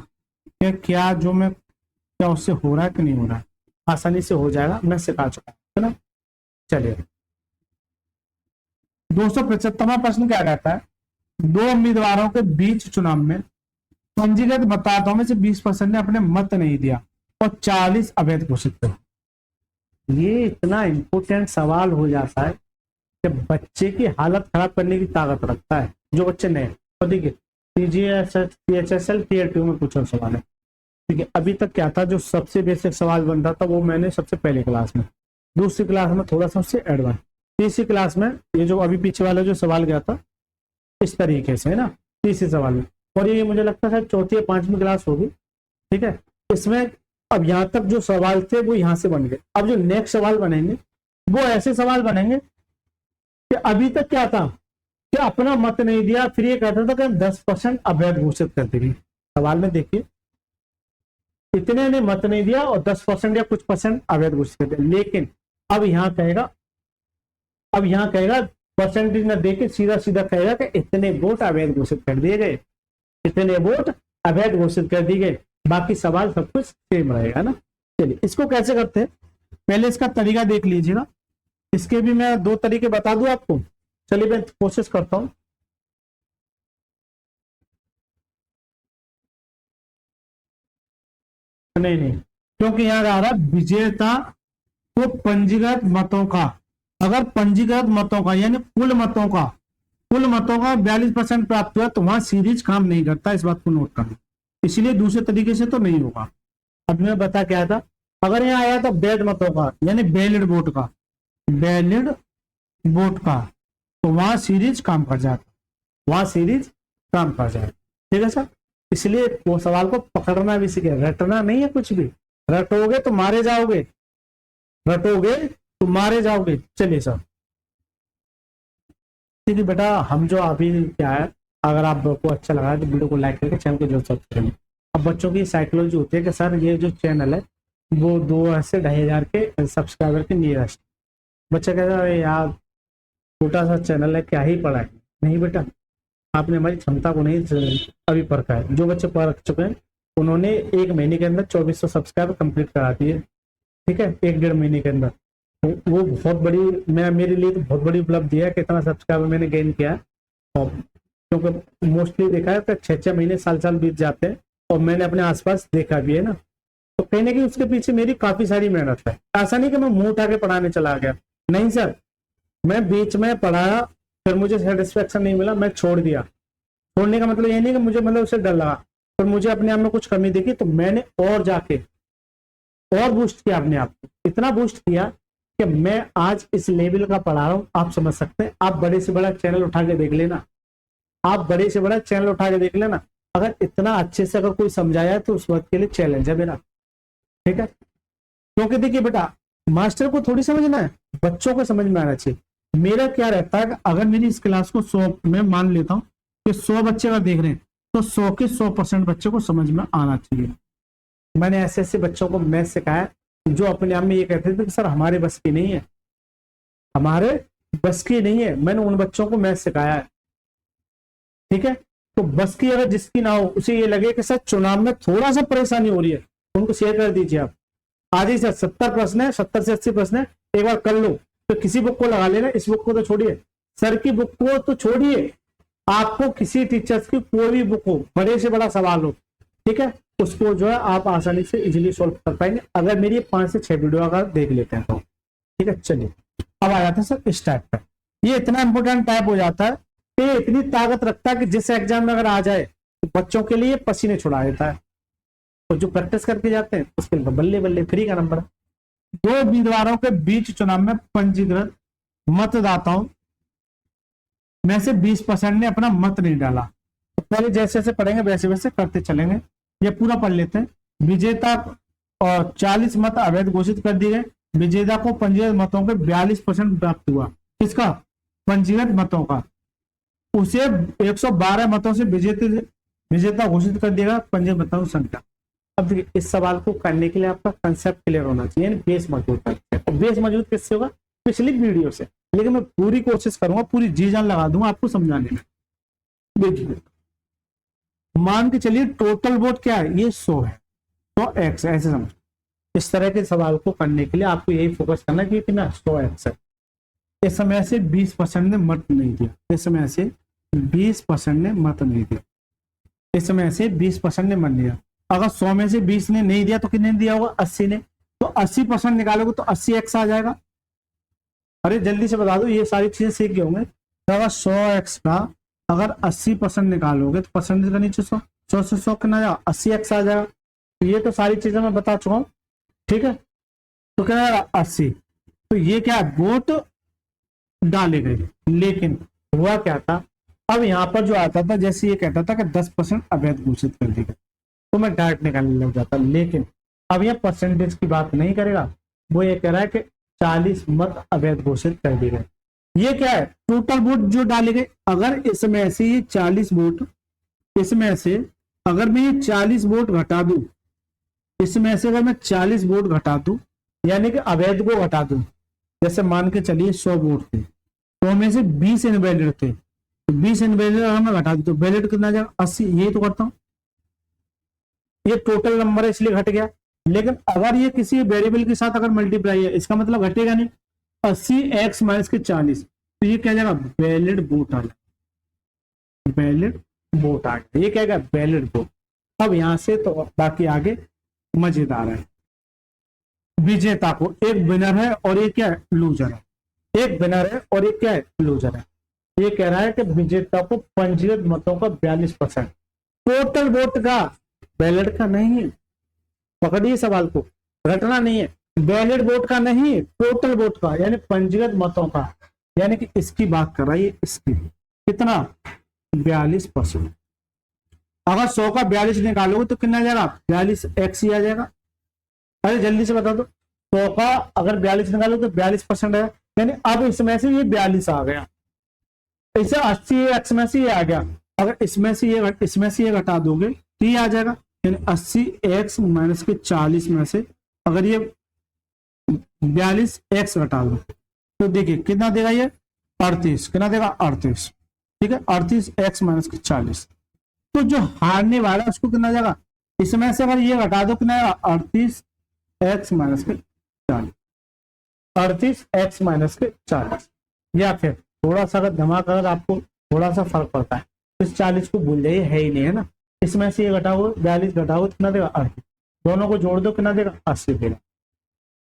Speaker 1: कि क्या जो मैं, क्या उससे हो रहा है कि नहीं हो रहा है, आसानी से हो जाएगा, मैं सिखा चुका हूं, है ना। चलिए, 275वां प्रश्न क्या कहता है, दो उम्मीदवारों के बीच चुनाव में पंजीकृत मतदाताओं में से 20% ने अपने मत नहीं दिया और 40 अवैध घोषित कर। ये इतना इंपोर्टेंट सवाल हो जाता है कि बच्चे की हालत खराब करने की ताकत रखता है जो बच्चे नए। और देखिए TGSL Tier 2 में पूछा सवाल है, ठीक है। अभी तक क्या था, जो सबसे बेसिक सवाल बन रहा था वो मैंने सबसे पहले क्लास में, दूसरी क्लास में थोड़ा सा उससे एडवांस, तीसरी क्लास में ये जो अभी पीछे वाला जो सवाल गया था इस तरीके से है ना, तीसरे सवाल में, और ये मुझे लगता है चौथी या पांचवी क्लास होगी, ठीक है। इसमें अब यहाँ तक जो सवाल थे वो यहाँ से बन गए। अब जो नेक्स्ट सवाल बनेंगे वो ऐसे सवाल बनेंगे कि अभी तक क्या था कि अपना मत नहीं दिया, फिर ये कहता था कि हम 10% अवैध घोषित कर देंगे। सवाल में देखिए इतने ने मत नहीं दिया और 10% या कुछ परसेंट अवैध घोषित कर दिया, लेकिन अब यहाँ कहेगा परसेंटेज न देके सीधा सीधा कहेगा कि इतने वोट अवैध घोषित कर दिए गए, इतने वोट अवैध घोषित कर दिए गए, बाकी सवाल सब कुछ सेम रहेगा ना। चलिए इसको कैसे करते हैं, पहले इसका तरीका देख लीजिएगा। इसके भी मैं दो तरीके बता दूं आपको। चलिए मैं कोशिश करता हूं। नहीं, क्योंकि यहाँ आ रहा विजेता को पंजीकृत मतों का, अगर पंजीकृत मतों का यानी कुल मतों का 42% प्राप्त हुआ तो वहां सीरीज काम नहीं करता, इस बात को नोट करना। इसलिए दूसरे तरीके से तो नहीं होगा। अब मैं बता क्या था, अगर यहाँ आया था वैध मतों का यानी वैलिड वोट का, तो वहां सीरीज काम कर जाता, ठीक है सर। इसलिए वो सवाल को पकड़ना भी सीखे, रटना नहीं है कुछ भी, रटोगे तो मारे जाओगे। चलिए सर, ठीक है बेटा, हम जो अभी क्या है, अगर आपको अच्छा लगा तो वीडियो को लाइक करके चैनल को जो सब्सक्राइब। अब बच्चों की साइकोलॉजी होती है कि सर ये जो चैनल है वो 2 से 2,500 के सब्सक्राइबर के नियरेस्ट। बच्चा कहता है यार छोटा सा चैनल है, क्या ही पढ़ा है। नहीं बेटा, आपने हमारी क्षमता को नहीं अभी परखा है। जो बच्चे परख चुके हैं उन्होंने 1 महीने के अंदर 2400 सब्सक्राइबर कंप्लीट करा दिए, ठीक है, 1-1.5 महीने के अंदर। वो बहुत बड़ी, मेरे लिए तो बहुत बड़ी उपलब्धि है कि इतना सब्सक्राइबर मैंने गेन किया है। और क्योंकि मोस्टली देखा है तो 6-6 महीने साल बीत जाते हैं, और मैंने अपने आसपास देखा भी है ना, तो कहीं ना कहीं उसके पीछे मेरी काफी सारी मेहनत है। ऐसा नहीं कि मैं मुंह उठा के पढ़ाने चला गया, नहीं सर, मैं बीच में पढ़ाया, फिर मुझे सेटिस्फेक्शन नहीं मिला, मैं छोड़ दिया। छोड़ने का मतलब ये नहीं कि मुझे उससे डर लगा, पर मुझे अपने आप में कुछ कमी दिखी तो मैंने और जाके और बूस्ट किया अपने आप को। इतना बूस्ट किया कि मैं आज इस लेवल का पढ़ा रहा हूं, आप समझ सकते हैं। आप बड़े से बड़ा चैनल उठा के देख लेना, अगर इतना अच्छे से अगर कोई समझाया तो उस वक्त के लिए चैलेंज है मेरा, ठीक है। क्योंकि देखिए बेटा, मास्टर को थोड़ी समझना है, बच्चों को समझ में आना चाहिए। मेरा क्या रहता है कि अगर मेरी इस क्लास को 100, मैं मान लेता हूं कि 100 बच्चे अगर देख रहे हैं तो 100 के 100% बच्चे को समझ में आना चाहिए। मैंने ऐसे बच्चों को मैथ सिखाया जो अपने आप में ये कहते थे कि सर हमारे बस की नहीं है, मैंने उन बच्चों को मैथ सिखाया है, ठीक है। तो बस की अगर जिसकी ना हो, उसे ये लगे कि सर चुनाव में थोड़ा सा परेशानी हो रही है, उनको शेयर कर दीजिए आप। आज ही सर 70 प्रश्न है, 70 से 80 प्रश्न है, एक बार कर लो, तो किसी बुक को लगा लेना। इस बुक को तो छोड़िए, सर की बुक को तो छोड़िए, आपको किसी टीचर्स की कोई भी बुक हो, बड़े से बड़ा सवाल हो, ठीक है, उसको जो है आप आसानी से इजीली सॉल्व कर पाएंगे अगर मेरी 5 से 6 वीडियो अगर देख लेते हैं तो, ठीक है। चलिए अब आ जाता है सर इस टाइप का। ये इतना इंपॉर्टेंट टाइप हो जाता है कि इतनी ताकत रखता है कि जिस एग्जाम में अगर आ जाए तो बच्चों के लिए पसीने छुड़ा देता है। तो जो प्रैक्टिस करके जाते हैं उसके लिए बल्ले बल्ले फ्री का नंबर। 2 उम्मीदवारों के बीच चुनाव में पंजीकृत मतदाताओं में से 20% ने अपना मत नहीं डाला। तो पहले जैसे जैसे पढ़ेंगे वैसे वैसे करते चलेंगे। ये पूरा पढ़ लेते हैं। विजेता और 40 मत अवैध घोषित कर दिए गए। विजेता को पंजीकृत मतों के 42% प्राप्त हुआ। किसका? पंजीकृत मतों का। उसे 112 मतों से विजेता घोषित कर दिया। पंजीकृत मतों की संख्या। अब देखिए इस सवाल को करने के लिए आपका कंसेप्ट क्लियर होना चाहिए, यानी बेस मजबूत है। और बेस मजबूत किससे होगा? पिछली वीडियो से। लेकिन मैं पूरी कोशिश करूंगा, पूरी जी जान लगा दूंगा आपको समझाने में। देखिए मान के चलिए टोटल वोट क्या है, ये 100 है, 100x है, ऐसे समझ। इस तरह के सवाल को करने के लिए आपको यही फोकस करना कि कितना 100x है। इसमें से 20% ने मत नहीं दिया, इसमें से 20% ने मत नहीं दिया, इसमें से 20% ने मत दिया। अगर 100 में से 20 ने नहीं दिया तो कितने दिया होगा, 80 ने। तो 80% निकालोगे तो 80x आ जाएगा। अरे जल्दी से बता दो, ये सारी चीजें सीख गए होंगे। तो अगर 100x का अगर 80% निकालोगे तो परसेंटेज का नीचे 100, 100 से 100 कितना जाएगा, 80x आ जाएगा। तो ये तो सारी चीजें मैं बता चुका हूँ, ठीक है। तो क्या जाएगा 80। तो ये क्या वोट डाले गए, लेकिन हुआ क्या था, अब यहाँ पर जो आता था, जैसे ये कहता था कि 10% अवैध घोषित कर दी गई, तो मैं डायरेक्ट निकालने लग जाता। लेकिन अब यह परसेंटेज की बात नहीं करेगा, वो ये कह रहा है कि 40 मत अवैध घोषित कर दिए गए। ये क्या है, टोटल वोट जो डाले गए। अगर इसमें से ये 40 वोट, इसमें से अगर मैं ये 40 वोट घटा दूं, इसमें से अगर मैं 40 वोट घटा दूं, यानी कि अवैध को घटा दूं, जैसे मान के चलिए 100 वोट थे, तो में से 20 इनवैलिड थे, तो 20 इनवैलिड अगर मैं घटा दूं तो वैलिड कितना जाएगा, 80। यही तो करता हूं, ये टोटल नंबर है इसलिए घट गया। लेकिन अगर ये किसी वेरिएबल के साथ अगर मल्टीप्लाई है, इसका मतलब घटेगा नहीं। 80x माइनस के 40, तो ये क्या जाएगा, वैलिड वोट आ गया, वैलिड वोट आ गया। ये क्या है, वैलिड वोट। अब यहां से तो बाकी आगे मजेदार है। विजेता को, एक विनर है और एक क्या है, लूजर है। एक विनर है और एक क्या है, लूजर है। ये कह रहा है कि विजेता को पंजीकृत मतों का 42%, टोटल वोट का, वैलिड का नहीं है। पकड़िए सवाल को, घटना नहीं है, वैलिड वोट का नहीं है, टोटल वोट का, यानी पंजीकृत मतों का। यानी कि इसकी बात कर रहा है, इसकी कितना, 42%। अगर 100 का 42 निकालोगे तो कितना आ जाएगा, 42x ही आ जाएगा। अरे जल्दी से बता दो, 100 का अगर 42 निकालो तो 42% है, यानी अब इसमें से ये 42 आ गया, इसे 80x में से ये आ गया। अगर इसमें से ये घटा दोगे तो ये आ जाएगा, यानी 80x माइनस के 40 में से अगर ये 42x घटा दो तो देखिए कितना देगा, ये 38, कितना देगा, 38, ठीक है। 38x माइनस के 40, तो जो हारने वाला है उसको कितना जाएगा, इसमें से अगर ये घटा दो कितना आएगा, 38x माइनस के 40, 38x माइनस के 40। या फिर थोड़ा सा अगर दिमाग, अगर आपको थोड़ा सा फर्क पड़ता है तो इस 40 को भूल जाइए, है ही नहीं, है ना। इसमें से ये घटाओ, 42 घटाओ कितना देगा, 38, दोनों को जोड़ दो कितना देगा, 80 देगा।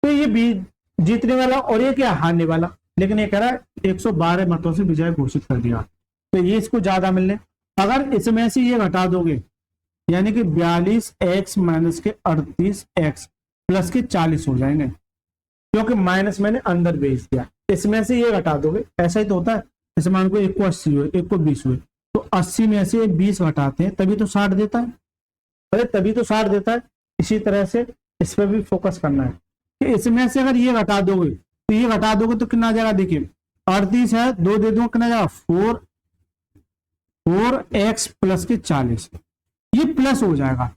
Speaker 1: तो ये जीतने वाला और ये क्या, हारने वाला। लेकिन ये कह रहा है 112 मतों से विजय घोषित कर दिया, तो ये इसको ज्यादा मिलने। अगर इसमें से ये घटा दोगे, यानी कि 42x माइनस के 38x प्लस के 40 हो जाएंगे, क्योंकि माइनस मैंने अंदर भेज दिया। इसमें से ये घटा दोगे, ऐसा ही तो होता है। जैसे मान को 1 को 80 हुए, 1 को 20 हुए, तो 80 में से 20 घटाते हैं तभी तो 60 देता है। अरे तभी तो 60 देता है। इसी तरह से इस पर भी फोकस करना है कि इसमें से अगर ये घटा दोगे तो ये घटा दोगे तो कितना आ जाएगा, देखिए 38 है, 2 दे दो कितना जाएगा, 4x प्लस के 40, ये प्लस हो जाएगा।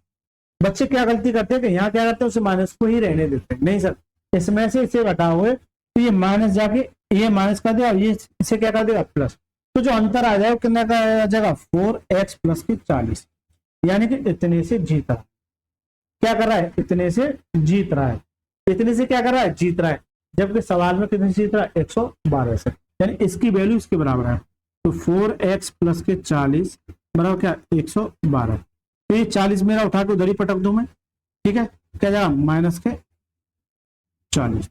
Speaker 1: बच्चे क्या गलती करते हैं कि यहाँ क्या करते हैं, उसे माइनस को ही रहने देते हैं। नहीं सर, इसमें से इसे घटाओगे तो ये माइनस जाके ये माइनस कर देगा, ये इसे क्या कर देगा, प्लस। तो जो अंतर आ जाएगा कितना का आ जाएगा, 4x प्लस की 40, यानी कि इतने से जीत रहा है। क्या कर रहा है, इतने से जीत रहा है। इतने से क्या कर रहा है, जीत रहा है। जबकि सवाल में कितने से जीत रहा है, 112 से, यानी इसकी वैल्यू इसके बराबर है। तो 4x प्लस के 40 बराबर क्या, 112। तो ये 40 मेरा उठा के उधर ही पटक दूं मैं, ठीक है। क्या जाएगा, माइनस के 40।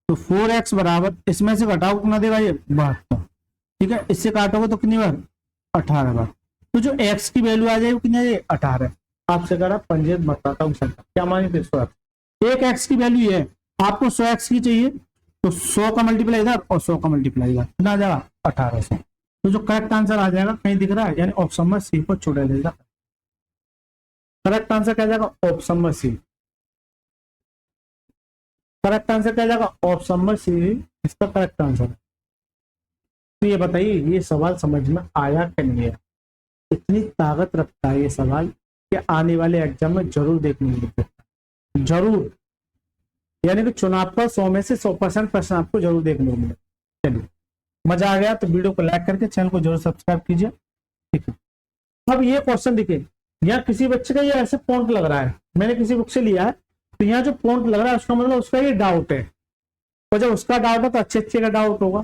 Speaker 1: तो 4x बराबर, इसमें से घटाओ कितना देगा, ये 72, ठीक है। इससे काटोगे तो कितनी बार, 18 बार। तो जो x की वैल्यू आ जाएगी कितनी आ जाएगी, 18। आपसे कह रहा पंजीकृत मतदाताओं की संख्या क्या मानी, 100। एक x की वैल्यू है, आपको 100x की चाहिए, तो 100 का मल्टीप्लाई इधर और 100 का मल्टीप्लाई इधर, कितना आ जाएगा, 1800। तो जो करेक्ट आंसर आ जाएगा, कहीं दिख रहा है, यानी ऑप्शन में सी को छोड़ देगा। करेक्ट आंसर क्या जाएगा, ऑप्शन में सी। करेक्ट आंसर क्या जाएगा, ऑप्शन में सी इसका करेक्ट आंसर है। तो ये बताइए, ये सवाल समझ में आया कि नहीं आया। इतनी ताकत रखता है ये सवाल कि आने वाले एग्जाम में जरूर देखने को मिलता है, जरूर। यानी कि चुनाव पर 100 में से 100% प्रश्न आपको जरूर देखने को मिले। चलिए, मजा आ गया तो वीडियो को लाइक करके चैनल को जरूर सब्सक्राइब कीजिए, ठीक है। अब ये क्वेश्चन देखिए, यहाँ किसी बच्चे का ये ऐसे पॉइंट लग रहा है, मैंने किसी बुक से लिया है, तो यहाँ जो पॉइंट लग रहा है उसका मतलब उसका ये डाउट है। और जब उसका डाउट है तो अच्छे अच्छे का डाउट होगा।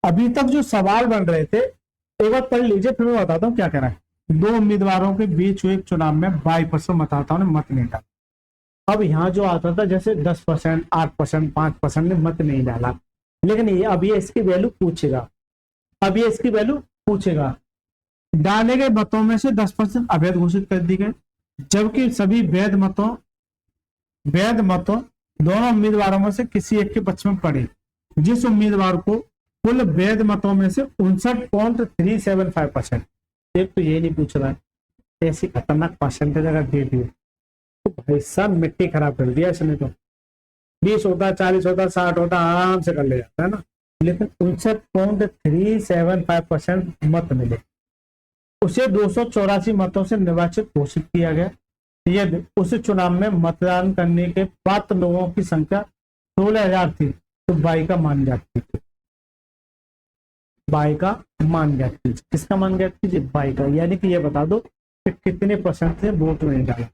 Speaker 1: अभी तक जो सवाल बन रहे थे एक बार पढ़ लीजिए, फिर मैं बताता हूँ क्या कह रहा है। दो उम्मीदवारों के बीच हुए एक चुनाव में 22% मतदाताओं ने मत नहीं डाला। अब यहाँ जो आता था जैसे 10%, 8%, 5% ने मत नहीं डाला, लेकिन ये अब ये इसकी वैल्यू पूछेगा, अब ये इसकी वैल्यू पूछेगा। डाले गए मतों में से 10% अवैध घोषित कर दी गए, जबकि सभी वैध मतों दोनों उम्मीदवारों में से किसी एक के पक्ष में पड़े, जिस उम्मीदवार को कुल वैध मतों में से 59.375%। एक तो ये नहीं पूछ रहा है, ऐसी खतरनाक परसेंटेज अगर दे दिए तो भाई साहब मिट्टी खराब कर दिया इसने। तो 20 होता, 40 होता, 60 होता, आराम से कर ले जाता है ना, लेकिन 59.375% मत मिले। उसे 284 मतों से निर्वाचित घोषित किया गया, यदि उस चुनाव में मतदान करने के पात्र लोगों की संख्या 16,000 थी तो बाई का मान ज्ञात कीजिए। बाई का मान ज्ञात कीजिए। किसका मान ज्ञात कीजिए? बाई का। यानी कि ये बता दो कि कितने परसेंट से वोट नहीं डाला।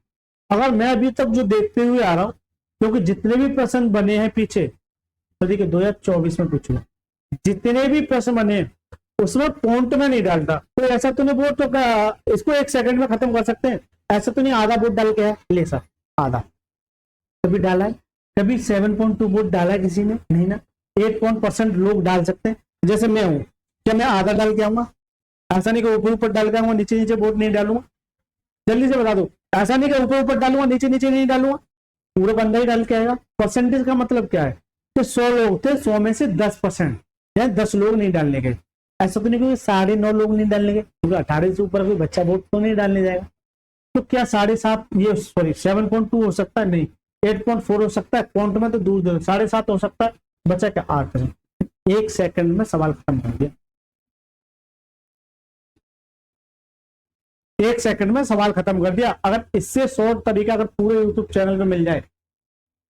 Speaker 1: अगर मैं अभी तक जो देखते हुए आ रहा हूं, क्योंकि जितने भी प्रश्न बने हैं पीछे, तो देखिए 2024 में पूछूंगा, जितने भी प्रश्न बने उसमें पॉइंट में नहीं डालता। तो ऐसा तो नहीं वोट तो इसको 1 सेकंड में खत्म कर सकते हैं, ऐसा तो नहीं आधा वोट डाल के है ले सर, आधा कभी डाला है, कभी 7.2 वोट डाला है किसी ने? नहीं ना। 8% लोग डाल सकते हैं, जैसे मैं हूं, क्या मैं आधा डाल के आऊंगा? ऐसा नहीं कि ऊपर ऊपर डाल के आऊंगा, नीचे नीचे वोट नहीं डालूंगा। जल्दी से बता दो, ऐसा नहीं कि ऊपर ऊपर डालूंगा नीचे नीचे नहीं डालूंगा, पूरा बंदा ही डाल के आएगा। परसेंटेज का मतलब क्या है कि 100 लोग थे, 100 में से 10% या 10 लोग नहीं डालने गए। ऐसा तो नहीं कि 9.5 लोग नहीं डालने गए, क्योंकि 18 से ऊपर कोई बच्चा वोट तो नहीं डालने जाएगा। तो क्या 7.5 ये 7.2 हो सकता है? नहीं। 8.4 हो सकता है, पॉइंट में तो दूर दूर 7.5 हो सकता है, बचा क्या 8%। 1 सेकंड में सवाल खत्म कर दिया, 1 सेकंड में सवाल खत्म कर दिया। अगर इससे शॉर्ट तरीका अगर पूरे यूट्यूब चैनल पे मिल जाए।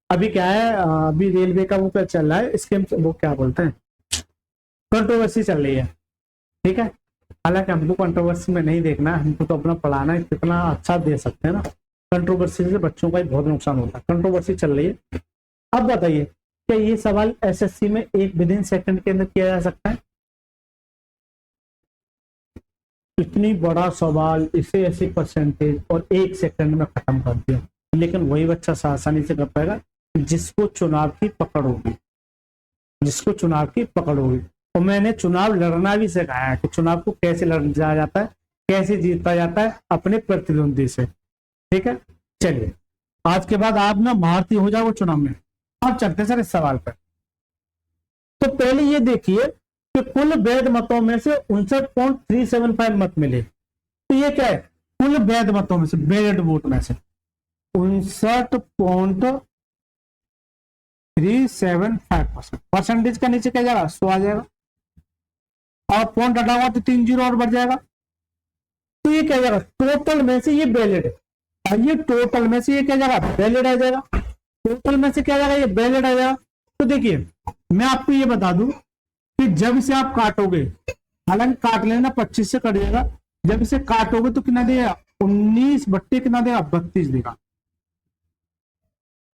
Speaker 1: अभी क्या है, अभी रेलवे का वो क्या चल रहा है स्कीम, वो क्या बोलते हैं, कंट्रोवर्सी चल रही है, ठीक है। हालांकि हमको कंट्रोवर्सी में नहीं देखना है, हमको तो अपना पढ़ाना है, कितना अच्छा दे सकते हैं ना। कंट्रोवर्सी से बच्चों का बहुत नुकसान होता है। कंट्रोवर्सी चल रही है। अब बताइए, क्या ये सवाल एसएससी में 1 विदिन सेकंड के अंदर किया जा सकता है? इतनी बड़ा सवाल, इसे ऐसी परसेंटेज और 1 सेकंड में खत्म कर दिया। लेकिन वही बच्चा आसानी से कर पाएगा जिसको चुनाव की पकड़ होगी, जिसको चुनाव की पकड़ होगी। और मैंने चुनाव लड़ना भी सिखाया है कि चुनाव को कैसे लड़ा जाता है, कैसे जीता जाता है अपने प्रतिद्वंदी से, ठीक है। चलिए, आज के बाद आप ना भारतीय हो जाओ चुनाव में। अब चलते सर इस सवाल पर। तो पहले ये देखिए कि कुल वैध मतों में से 59.375 मत मिले। तो ये क्या है? कुल वैध मतों में से, वैलिड वोट में से 59.375%। परसेंटेज का नीचे क्या जाएगा? 100 आ जाएगा, और पॉइंट हटा हुआ तो 3 जीरो और बढ़ जाएगा। तो ये क्या जाएगा? टोटल में से ये वैलिड है, और ये टोटल में से ये क्या जाएगा? वैलिड आ जाएगा। टोटल में से क्या जाएगा? ये वैलिड आ जाएगा। तो देखिए, मैं आपको ये बता दूं कि जब इसे आप काटोगे, हालांकि काट लेना 25 से कट जाएगा, जब इसे काटोगे तो कितना देगा? 19 बट्टे कितना देगा? 32 देगा।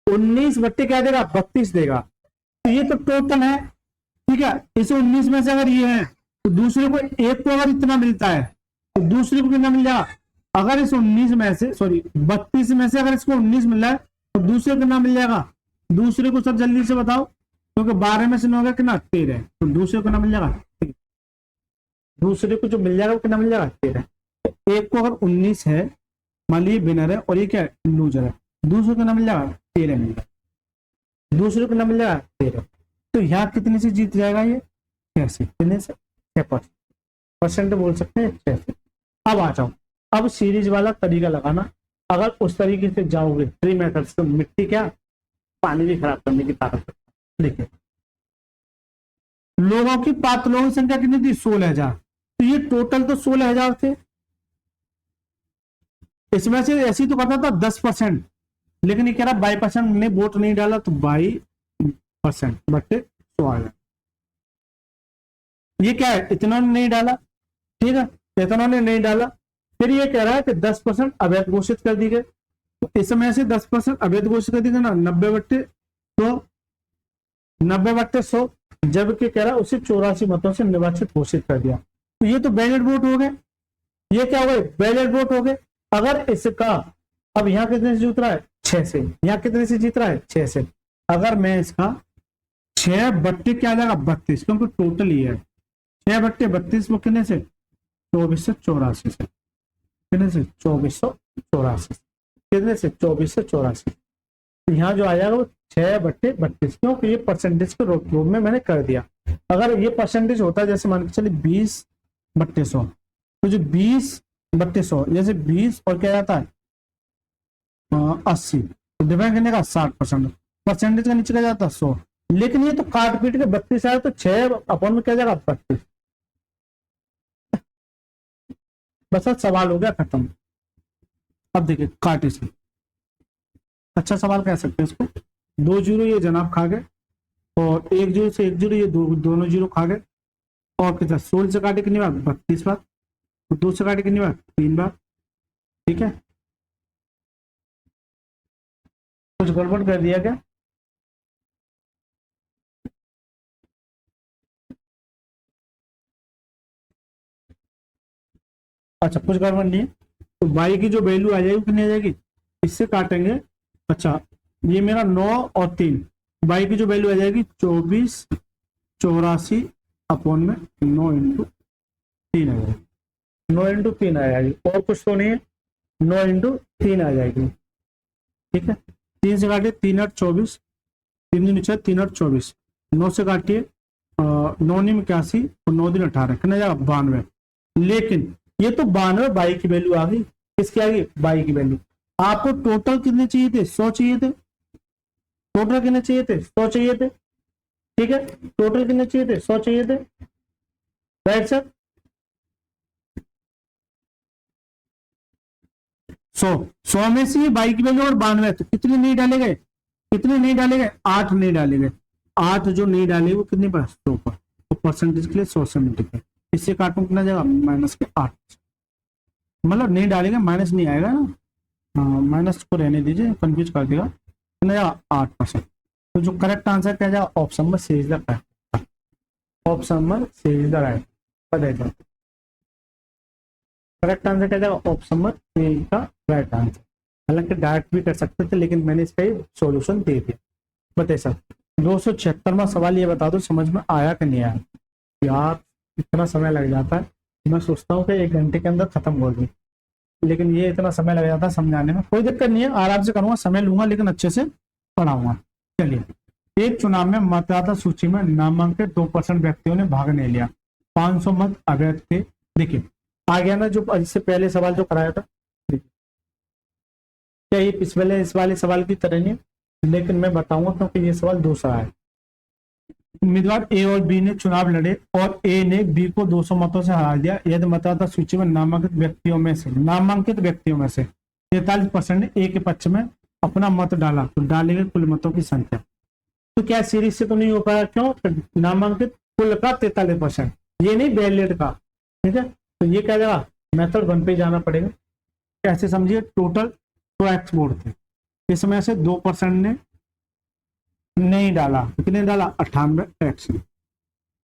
Speaker 1: 19 बट्टे क्या देगा? 32 देगा। तो ये तो टोटल है, ठीक है। इस 19 में से अगर ये है तो दूसरे को, एक को अगर इतना मिलता है तो दूसरे को कितना मिल जाएगा? अगर इस 19 में से, सॉरी 32 में से अगर इसको 19 मिल रहा है तो दूसरे को कितना मिल जाएगा? दूसरे को सब जल्दी से बताओ, क्योंकि 12 में से 9 कितना? 13। तो दूसरे को कितना मिल जाएगा? दूसरे को जो मिल जाएगा वो कितना मिल जाएगा? 13। तो एक को अगर 19 है, मान लीजिए विनर है और ये क्या है? लूजर है, दूसरे को कितना मिल जाएगा? 13 मिल जाएगा। दूसरे को कितना मिल जाएगा? 13। तो यहाँ कितने से जीत जाएगा? ये 6 कितने से? 6% बोल सकते हैं, 6 से। अब आ जाओ, अब सीरीज वाला तरीका लगाना। अगर उस तरीके से जाओगे, 3 मेथड से, मिट्टी क्या पानी भी खराब करने की ताकत है। देखिए, लोगों की पात्र लोगों की संख्या कितनी थी? 16,000। तो ये टोटल तो 16,000 थे। इसमें से ऐसी तो करता था 10%, लेकिन ये कह रहा 22% ने वोट नहीं डाला, तो 22% बटे 100,000। ये क्या है? इतना नहीं डाला, ठीक है, इतना ने नहीं डाला। फिर ये कह रहा है कि 10% अवैध घोषित कर दी गई। तो इसमें से 10% अवैध घोषित कर दी गई ना, 90 बट्टे, तो 90/100, जबकि कह रहा है उसे 84 मतों से निर्वाचित घोषित कर दिया। तो ये तो बैलेट वोट हो गए, ये क्या हो गए, बैलेट वोट हो गए। अगर इसका, अब यहाँ कितने से जीत रहा है, 6 से, यहाँ कितने से जीत रहा है, 6 से। अगर मैं इसका 6/32 क्या आ जाएगा, 32, क्योंकि टोटल ही है 6/32 में कितने से, 2484 से, कितने से, 2484, कितने से, 2484। तो यहाँ जो आ जाएगा वो 6/32, क्योंकि ये परसेंटेज के रूप में मैंने कर दिया। अगर ये परसेंटेज होता जैसे मान के चलिए 20/100, तो जो 20/100 जैसे 20 और क्या जाता है 80, तो डिवाइड करने का 60%, परसेंटेज का नीचे क्या जाता है 100। लेकिन ये तो काट पीट के 32 आया, तो 6 में क्या जाएगा 32। बस अब सवाल हो गया खत्म। अब देखिए काटे से अच्छा सवाल कह सकते हैं इसको, 2 जीरो ये जनाब खा गए, और 1 जीरो से 1 जीरो ये दोनों जीरो खा गए, और कितना 16 से काटे कितनी बार, 32 बार, 2 से काटे कितनी बार, 3 बार। ठीक है, कुछ गड़बड़ कर दिया क्या, अच्छा कुछ गड़बड़ नहीं है। तो y की जो वैल्यू आ जाएगी कितनी आ जाएगी, इससे काटेंगे, अच्छा ये मेरा 9 और 3, y की जो वैल्यू आ जाएगी 2484 अपॉन में 9 × 3 आ जाएगी, 9 × 3 आ जाएगी, और कुछ तो नहीं है, 9 × 3 आ जाएगी। ठीक है, 3 से काटिए 3 8 24, 3 दिन 6 3 8 24, 9 से काटिए 9 9 81 और 9 दिन 18, कितना जाएगा 92। लेकिन ये तो 92 बाई की वैल्यू आ गई, किसकी आ गई, बाई की वैल्यू। आपको टोटल कितने चाहिए थे, 100 चाहिए थे, टोटल कितने चाहिए थे, 100 चाहिए थे। ठीक है, टोटल कितने चाहिए थे, 100 चाहिए थे, राइट सर। 100 में से बाई की वैल्यू और 92, तो कितने नहीं डाले गए, कितने नहीं डाले गए, 8 नहीं डाले गए, 8 जो नहीं डाले वो कितने पर, 100 पर, तो परसेंटेज के लिए 100 से मल्टीप्लाई, इससे काटूं कितना जाएगा, -8, मतलब नहीं डालेगा माइनस नहीं आएगा ना, हाँ माइनस को रहने दीजिए, कंफ्यूज कर देगा, कितना जाएगा 8%। तो जो करेक्ट आंसर क्या जाएगा, option number C is the correct, option number C is the right, बताइए करेक्ट आंसर क्या जाएगा, option number C is the right answer. हालांकि डायरेक्ट भी कर सकते थे, लेकिन मैंने इसका सॉल्यूशन दे दिया। बताइए सर 276वां सवाल, ये बता दो समझ में आया कि नहीं आया। यार इतना समय लग जाता है, मैं सोचता हूँ कि 1 घंटे के अंदर खत्म हो गई, लेकिन ये इतना समय लग जाता है समझाने में। कोई दिक्कत नहीं है, आराम से करूंगा, समय लूंगा, लेकिन अच्छे से पढ़ाऊंगा। चलिए, एक चुनाव में मतदाता सूची में नामांकित 2% व्यक्तियों ने भाग नहीं लिया, 500 मत अवैध थे। देखिए आ गया ना, जो इससे पहले सवाल जो कराया था, क्या ये इस वाले सवाल की तरह नहीं, लेकिन मैं बताऊंगा क्योंकि ये सवाल दूसरा है। उम्मीदवार ए और बी ने चुनाव लड़े और ए ने बी को 200 मतों से हरा दिया यदि मतदाता सूची में नामांकित व्यक्तियों में से 43% ने ए के पक्ष में अपना मत डाला, तो डाले गए कुल मतों की संख्या। तो क्या सीरीज से तो नहीं हो पाया, क्यों, नामांकित कुल का 43%, ये नहीं बैलेट का। ठीक है, तो ये क्या जाएगा, मेथड 1 पे जाना पड़ेगा। कैसे समझिए, टोटल 2 एक्स वोट थे, इसमें से 2% ने नहीं डाला, तो कितने डाला, 98x।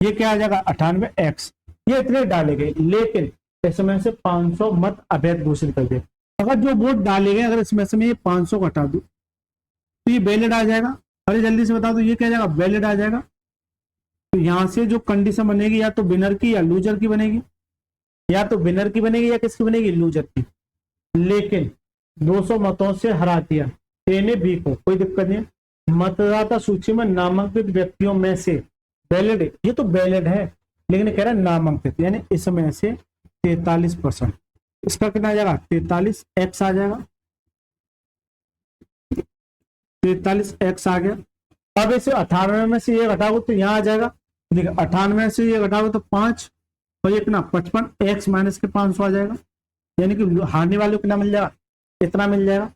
Speaker 1: ये क्या आ जाएगा, 98x, ये इतने डाले गए, लेकिन इसमें से 500 मत अवैध घोषित कर दिए। अगर जो वोट डाले गए, अगर इसमें से मैं ये 500 को हटा दूं तो ये वैलिड आ जाएगा। अरे जल्दी से बता दो, ये क्या आ जाएगा, वैलिड आ जाएगा। तो यहां से जो कंडीशन बनेगी, या तो विनर की या लूजर की बनेगी, या तो विनर की बनेगी या किसकी बनेगी, लूजर की। लेकिन 200 मतों से हरा दिया ए ने बी को, कोई दिक्कत नहीं है। मतदाता सूची में नामांकित व्यक्तियों में से वैलिड, ये तो वैलिड है, लेकिन कह रहा है नामांकित, यानी इसमें से 43%, इसका कितना आ जाएगा, 43x आ जाएगा, 43x आ गया। अब इसे 98 में से ये घटाओ तो यहाँ आ जाएगा, देखिए 98 में से ये घटाओ तो 5, और ये कितना 55x माइनस के 500 आ जाएगा, यानी कि हारने वाले को कितना मिल जाएगा, इतना मिल जाएगा।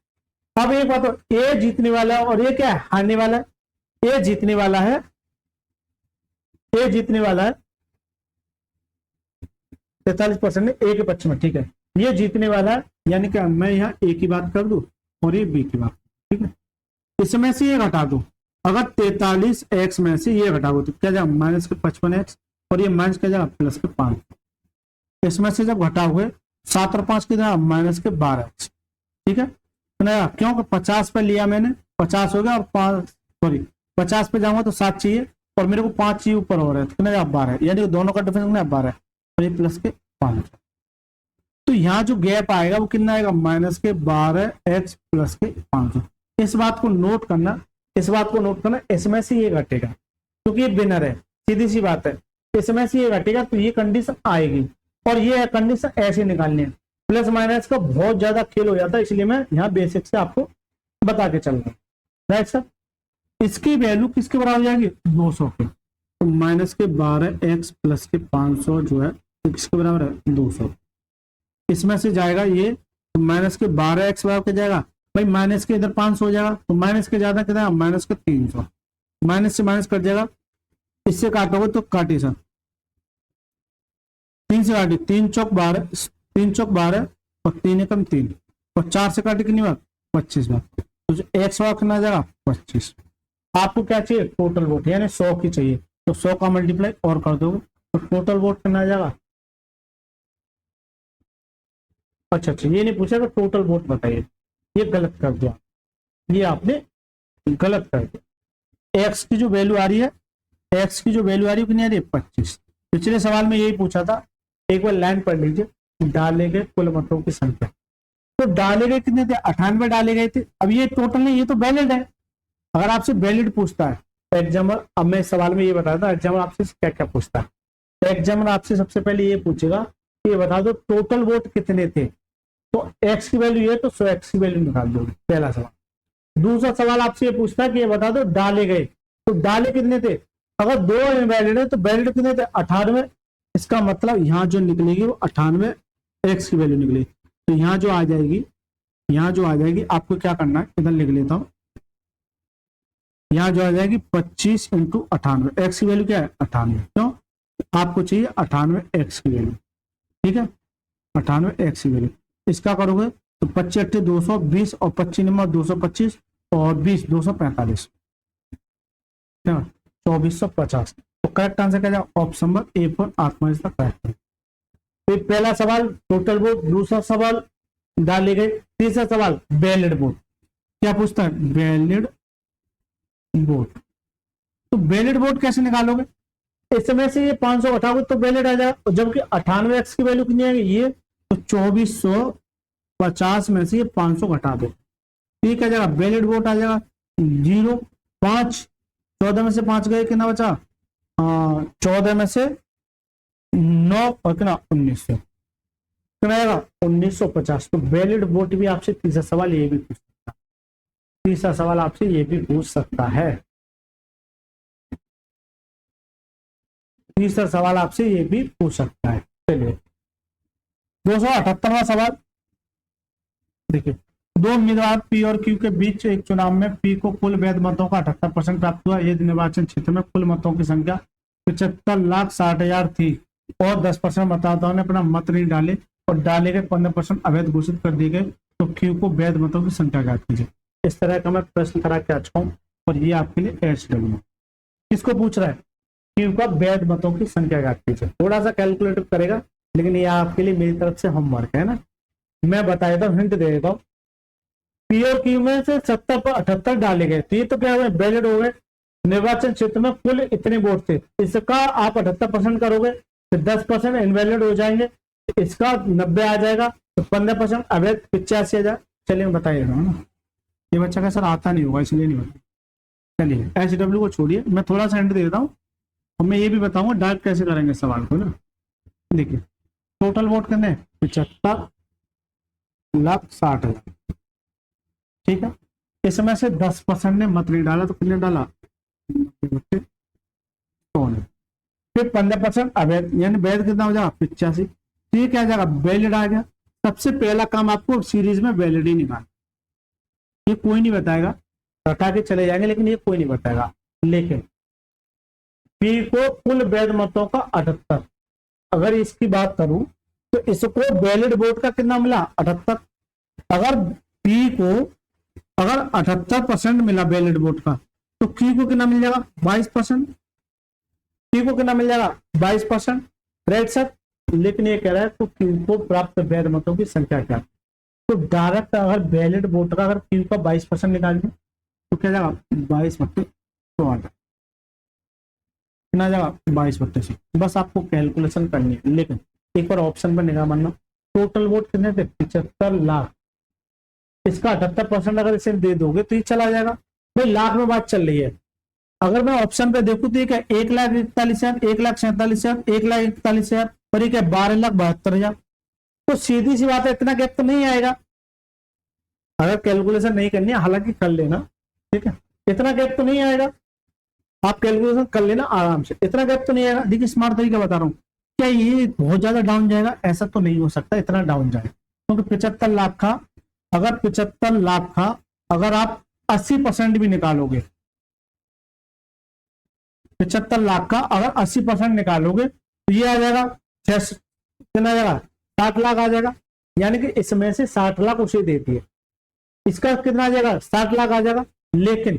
Speaker 1: अब एक बात, ए जीतने वाला है और ये क्या है, हारने वाला है। ए जीतने वाला है, ए जीतने वाला है 43% ने ए के पक्ष में, ठीक है, ये जीतने वाला है, यानी कि मैं यहाँ ए की बात कर दूं और ये बी की बात, ठीक है। इसमें से ये घटा दूं अगर 43x में से ये घटाओ तो क्या जाएगा माइनस के 55x, और ये माइनस क्या जाएगा प्लस के 5। इसमें से जब घटाओगे 7 और 5 कितना माइनस के 12x। ठीक है ना, क्योंकि 50 पे लिया मैंने, 50 हो गया और 5 सॉरी 50 पे जाऊंगा तो 7 चाहिए और मेरे को 5 चाहिए ऊपर हो रहा है, कितना जाएगा 12, यानी दोनों का डिफरेंस कितना 12 और ये प्लस के 5। तो यहाँ जो गैप आएगा वो कितना आएगा माइनस के 12x प्लस के 5। इस बात को नोट करना, इस बात को नोट करना, इसमें से ये घटेगा क्योंकि ये बिनर है, सीधी सी बात है, इसमें से ये घटेगा तो ये कंडीशन आएगी और ये कंडीशन ऐसे निकालनी है। प्लस माइनस का बहुत ज्यादा खेल हो जाता है, इसलिए मैं यहाँ बेसिक से आपको बता के चल रहा हूँ। राइट सर, इसकी वैल्यू किसके बराबर हो जाएगी 200 के, तो माइनस के 12x प्लस के 500 जो है किसके बराबर है 200। इसमें से जाएगा ये तो माइनस के 12x बराबर क्या जाएगा भाई, माइनस के इधर 500 हो जाएगा तो माइनस के ज्यादा कितना माइनस के 300, माइनस से माइनस कट जाएगा, इससे काटोगे तो काटे सर 3 से काटे 3 चौक 12, 3 चौक 12 और 3 एकम 3 और 4 से काटे कितनी बार 25 बार, तो जो x बार कितना जाएगा 25। आपको क्या चाहिए टोटल वोट, यानी 100 की चाहिए तो 100 का मल्टीप्लाई और कर दोगे तो टोटल वोट कितना जाएगा। अच्छा ये नहीं पूछा टोटल वोट बताइए, ये गलत कर दिया, ये आपने गलत कर दिया। एक्स की जो वैल्यू आ रही है, एक्स की जो वैल्यू आ रही है कितनी आ रही है 25। पिछले सवाल में यही पूछा था, एक बार लाइन पढ़ लीजिए, डाले गए कुल मतों की संख्या, तो डाले गए कितने थे 98 डाले गए थे। अब ये टोटल नहीं, ये तो वैलिड है। अगर आपसे वैलिड पूछता है एग्जामर, अब मैं सवाल में ये बताया था एग्जामर आपसे क्या क्या पूछता है। एग्जामर आपसे सबसे पहले ये पूछेगा कि ये बता दो टोटल वोट कितने थे, तो एक्स की वैल्यू ये तो 100 एक्स की वैल्यू निकाल दोगे, पहला सवाल। दूसरा सवाल आपसे ये पूछता है कि ये बता दो डाले गए, तो डाले कितने थे, अगर 2 वैलिड है तो वैलिड कितने थे 98, इसका मतलब यहाँ जो निकलेगी वो 98 एक्स की वैल्यू निकलेगी। तो यहाँ जो आ जाएगी, यहाँ जो आ जाएगी आपको क्या करना है, इधर लिख लेता हूँ, यहाँ जो आ जाएगी 25 इंटू 98, एक्स की वैल्यू क्या है 98, क्यों आपको चाहिए 98 एक्स की वैल्यू। ठीक है 98 एक्स की वैल्यू, इसका करोगे तो 25 8 220 और 25 नंबर 225 और 20 245, 2450। तो करेक्ट आंसर क्या जाएगा ऑप्शन नंबर ए फॉर आत्मा इसका करेक्ट है। तो पहला सवाल टोटल वोट, दूसरा सवाल डाले गए, तीसरा सवाल वैलिड वोट। क्या पूछता है वैलिड वोट, तो वैलिड वोट कैसे निकालोगे, इसमें से ये 500 हटाओगे तो वैलिड आ जाएगा, जबकि 98 एक्स की वैल्यू कितनी आएगी ये, तो 2450 में से ये 500 घटा दो, ठीक है जाएगा वैलिड वोट आ जाएगा 0 5, 14 में से 5 गए कितना बचा 14 में से 9 और कितना 1900, कितना आएगा 1950। तो वैलिड वोट भी आपसे तीसरा सवाल ये भी पूछ सकता है, तीसरा सवाल आपसे ये भी पूछ सकता है, तीसरा सवाल आपसे ये भी पूछ सकता है। चलिए 278वां सवाल देखिए, 2 उम्मीदवार पी और क्यू के बीच एक चुनाव में पी को कुल वैध मतों का 78% प्राप्त हुआ। यदि निर्वाचन क्षेत्र में कुल मतों की संख्या 75,60,000 थी और 10% मतदाताओं ने अपना मत नहीं डाले और डाले गए 15% अवैध घोषित कर दिए गए, तो क्यू को वैध मतों की संख्या ज्ञात कीजिए। इस तरह का मैं प्रश्न करा के आ चुका हूँ और ये आपके लिए एचडब्ल्यू किसको पूछ रहा है, क्यू का वैध मतों की संख्या ज्ञात कीजिए। थोड़ा सा कैलकुलेटिव करेगा लेकिन ये आपके लिए मेरी तरफ से होमवर्क है ना, मैं बता देता हूँ, हिंट दे देता हूँ। पी और क्यू में से 70 पर 78 डाले गए, तो ये तो क्या हुए वैलिड हो गए। निर्वाचन क्षेत्र में कुल इतने वोट थे, इसका आप 78% करोगे तो 10% इनवैलिड हो जाएंगे, इसका 90 आ जाएगा, तो 15% अवैध 85,000। चलिए मैं बताइए ना, ये बच्चा का सर आता नहीं होगा इसलिए नहीं बता। चलिए एचडब्ल्यू को छोड़िए, मैं थोड़ा सा हिंट दे देता हूँ और मैं ये भी बताऊंगा डायरेक्ट कैसे करेंगे सवाल को ना। देखिए टोटल वोट कितने 75,60,000, ठीक है, इसमें से 10% ने मत नहीं डाला तो कितने डाला 100 ने, फिर 15% अवैध, यानी वैध कितना हो जाएगा 85, ठीक है जाएगा वैलिड आ गया। सबसे पहला काम आपको सीरीज में वैलिड ही निकालना, ये कोई नहीं बताएगा, हटा के चले जाएंगे लेकिन ये कोई नहीं बताएगा। लेकिन पी को कुल वैध मतों का 78, अगर इसकी बात करूं तो इसको वैलिड वोट का कितना मिला 78। अगर पी को अगर 78% मिला वैलिड वोट का, तो Q को कितना मिल जाएगा 22%, Q को कितना मिल जाएगा 22%, राइट सर। लेकिन ये कह रहा है तो Q को प्राप्त वैध मतों की संख्या क्या, तो डायरेक्ट अगर वैलिड वोट का अगर Q का 22% निकालेंगे तो क्या जाएगा 22/100 कितना जाएगा 22/100। बस आपको कैलकुलेशन करनी है, लेकिन एक बार ऑप्शन पर निगाह मारना, टोटल वोट कितने थे 75 लाख, इसका 78% अगर इसे दे दोगे तो ये चला जाएगा। भाई लाख में बात चल रही है, अगर मैं ऑप्शन पे देखूं तो ये क्या 1,41,000, 1,47,000, 1,41,000 और ये क्या 12,72,000, तो सीधी सी बात है इतना गैप तो नहीं आएगा। अगर कैलकुलेशन नहीं करनी है हालांकि कर लेना, ठीक है, इतना गैप तो नहीं आएगा, आप कैलकुलेशन कर लेना आराम से, इतना गैप तो नहीं आएगा। देखिए स्मार्ट तरीका बता रहा हूँ, क्या ये बहुत ज्यादा डाउन जाएगा, ऐसा तो नहीं हो सकता इतना डाउन जाए, क्योंकि 75 लाख का अगर 75 लाख का अगर आप 80% भी निकालोगे, 75 लाख का अगर 80% निकालोगे तो ये आ जाएगा कितना आ जाएगा 60 लाख आ जाएगा, यानी कि इसमें से 60 लाख उसे देती है, इसका कितना आ जाएगा 60 लाख आ जाएगा। लेकिन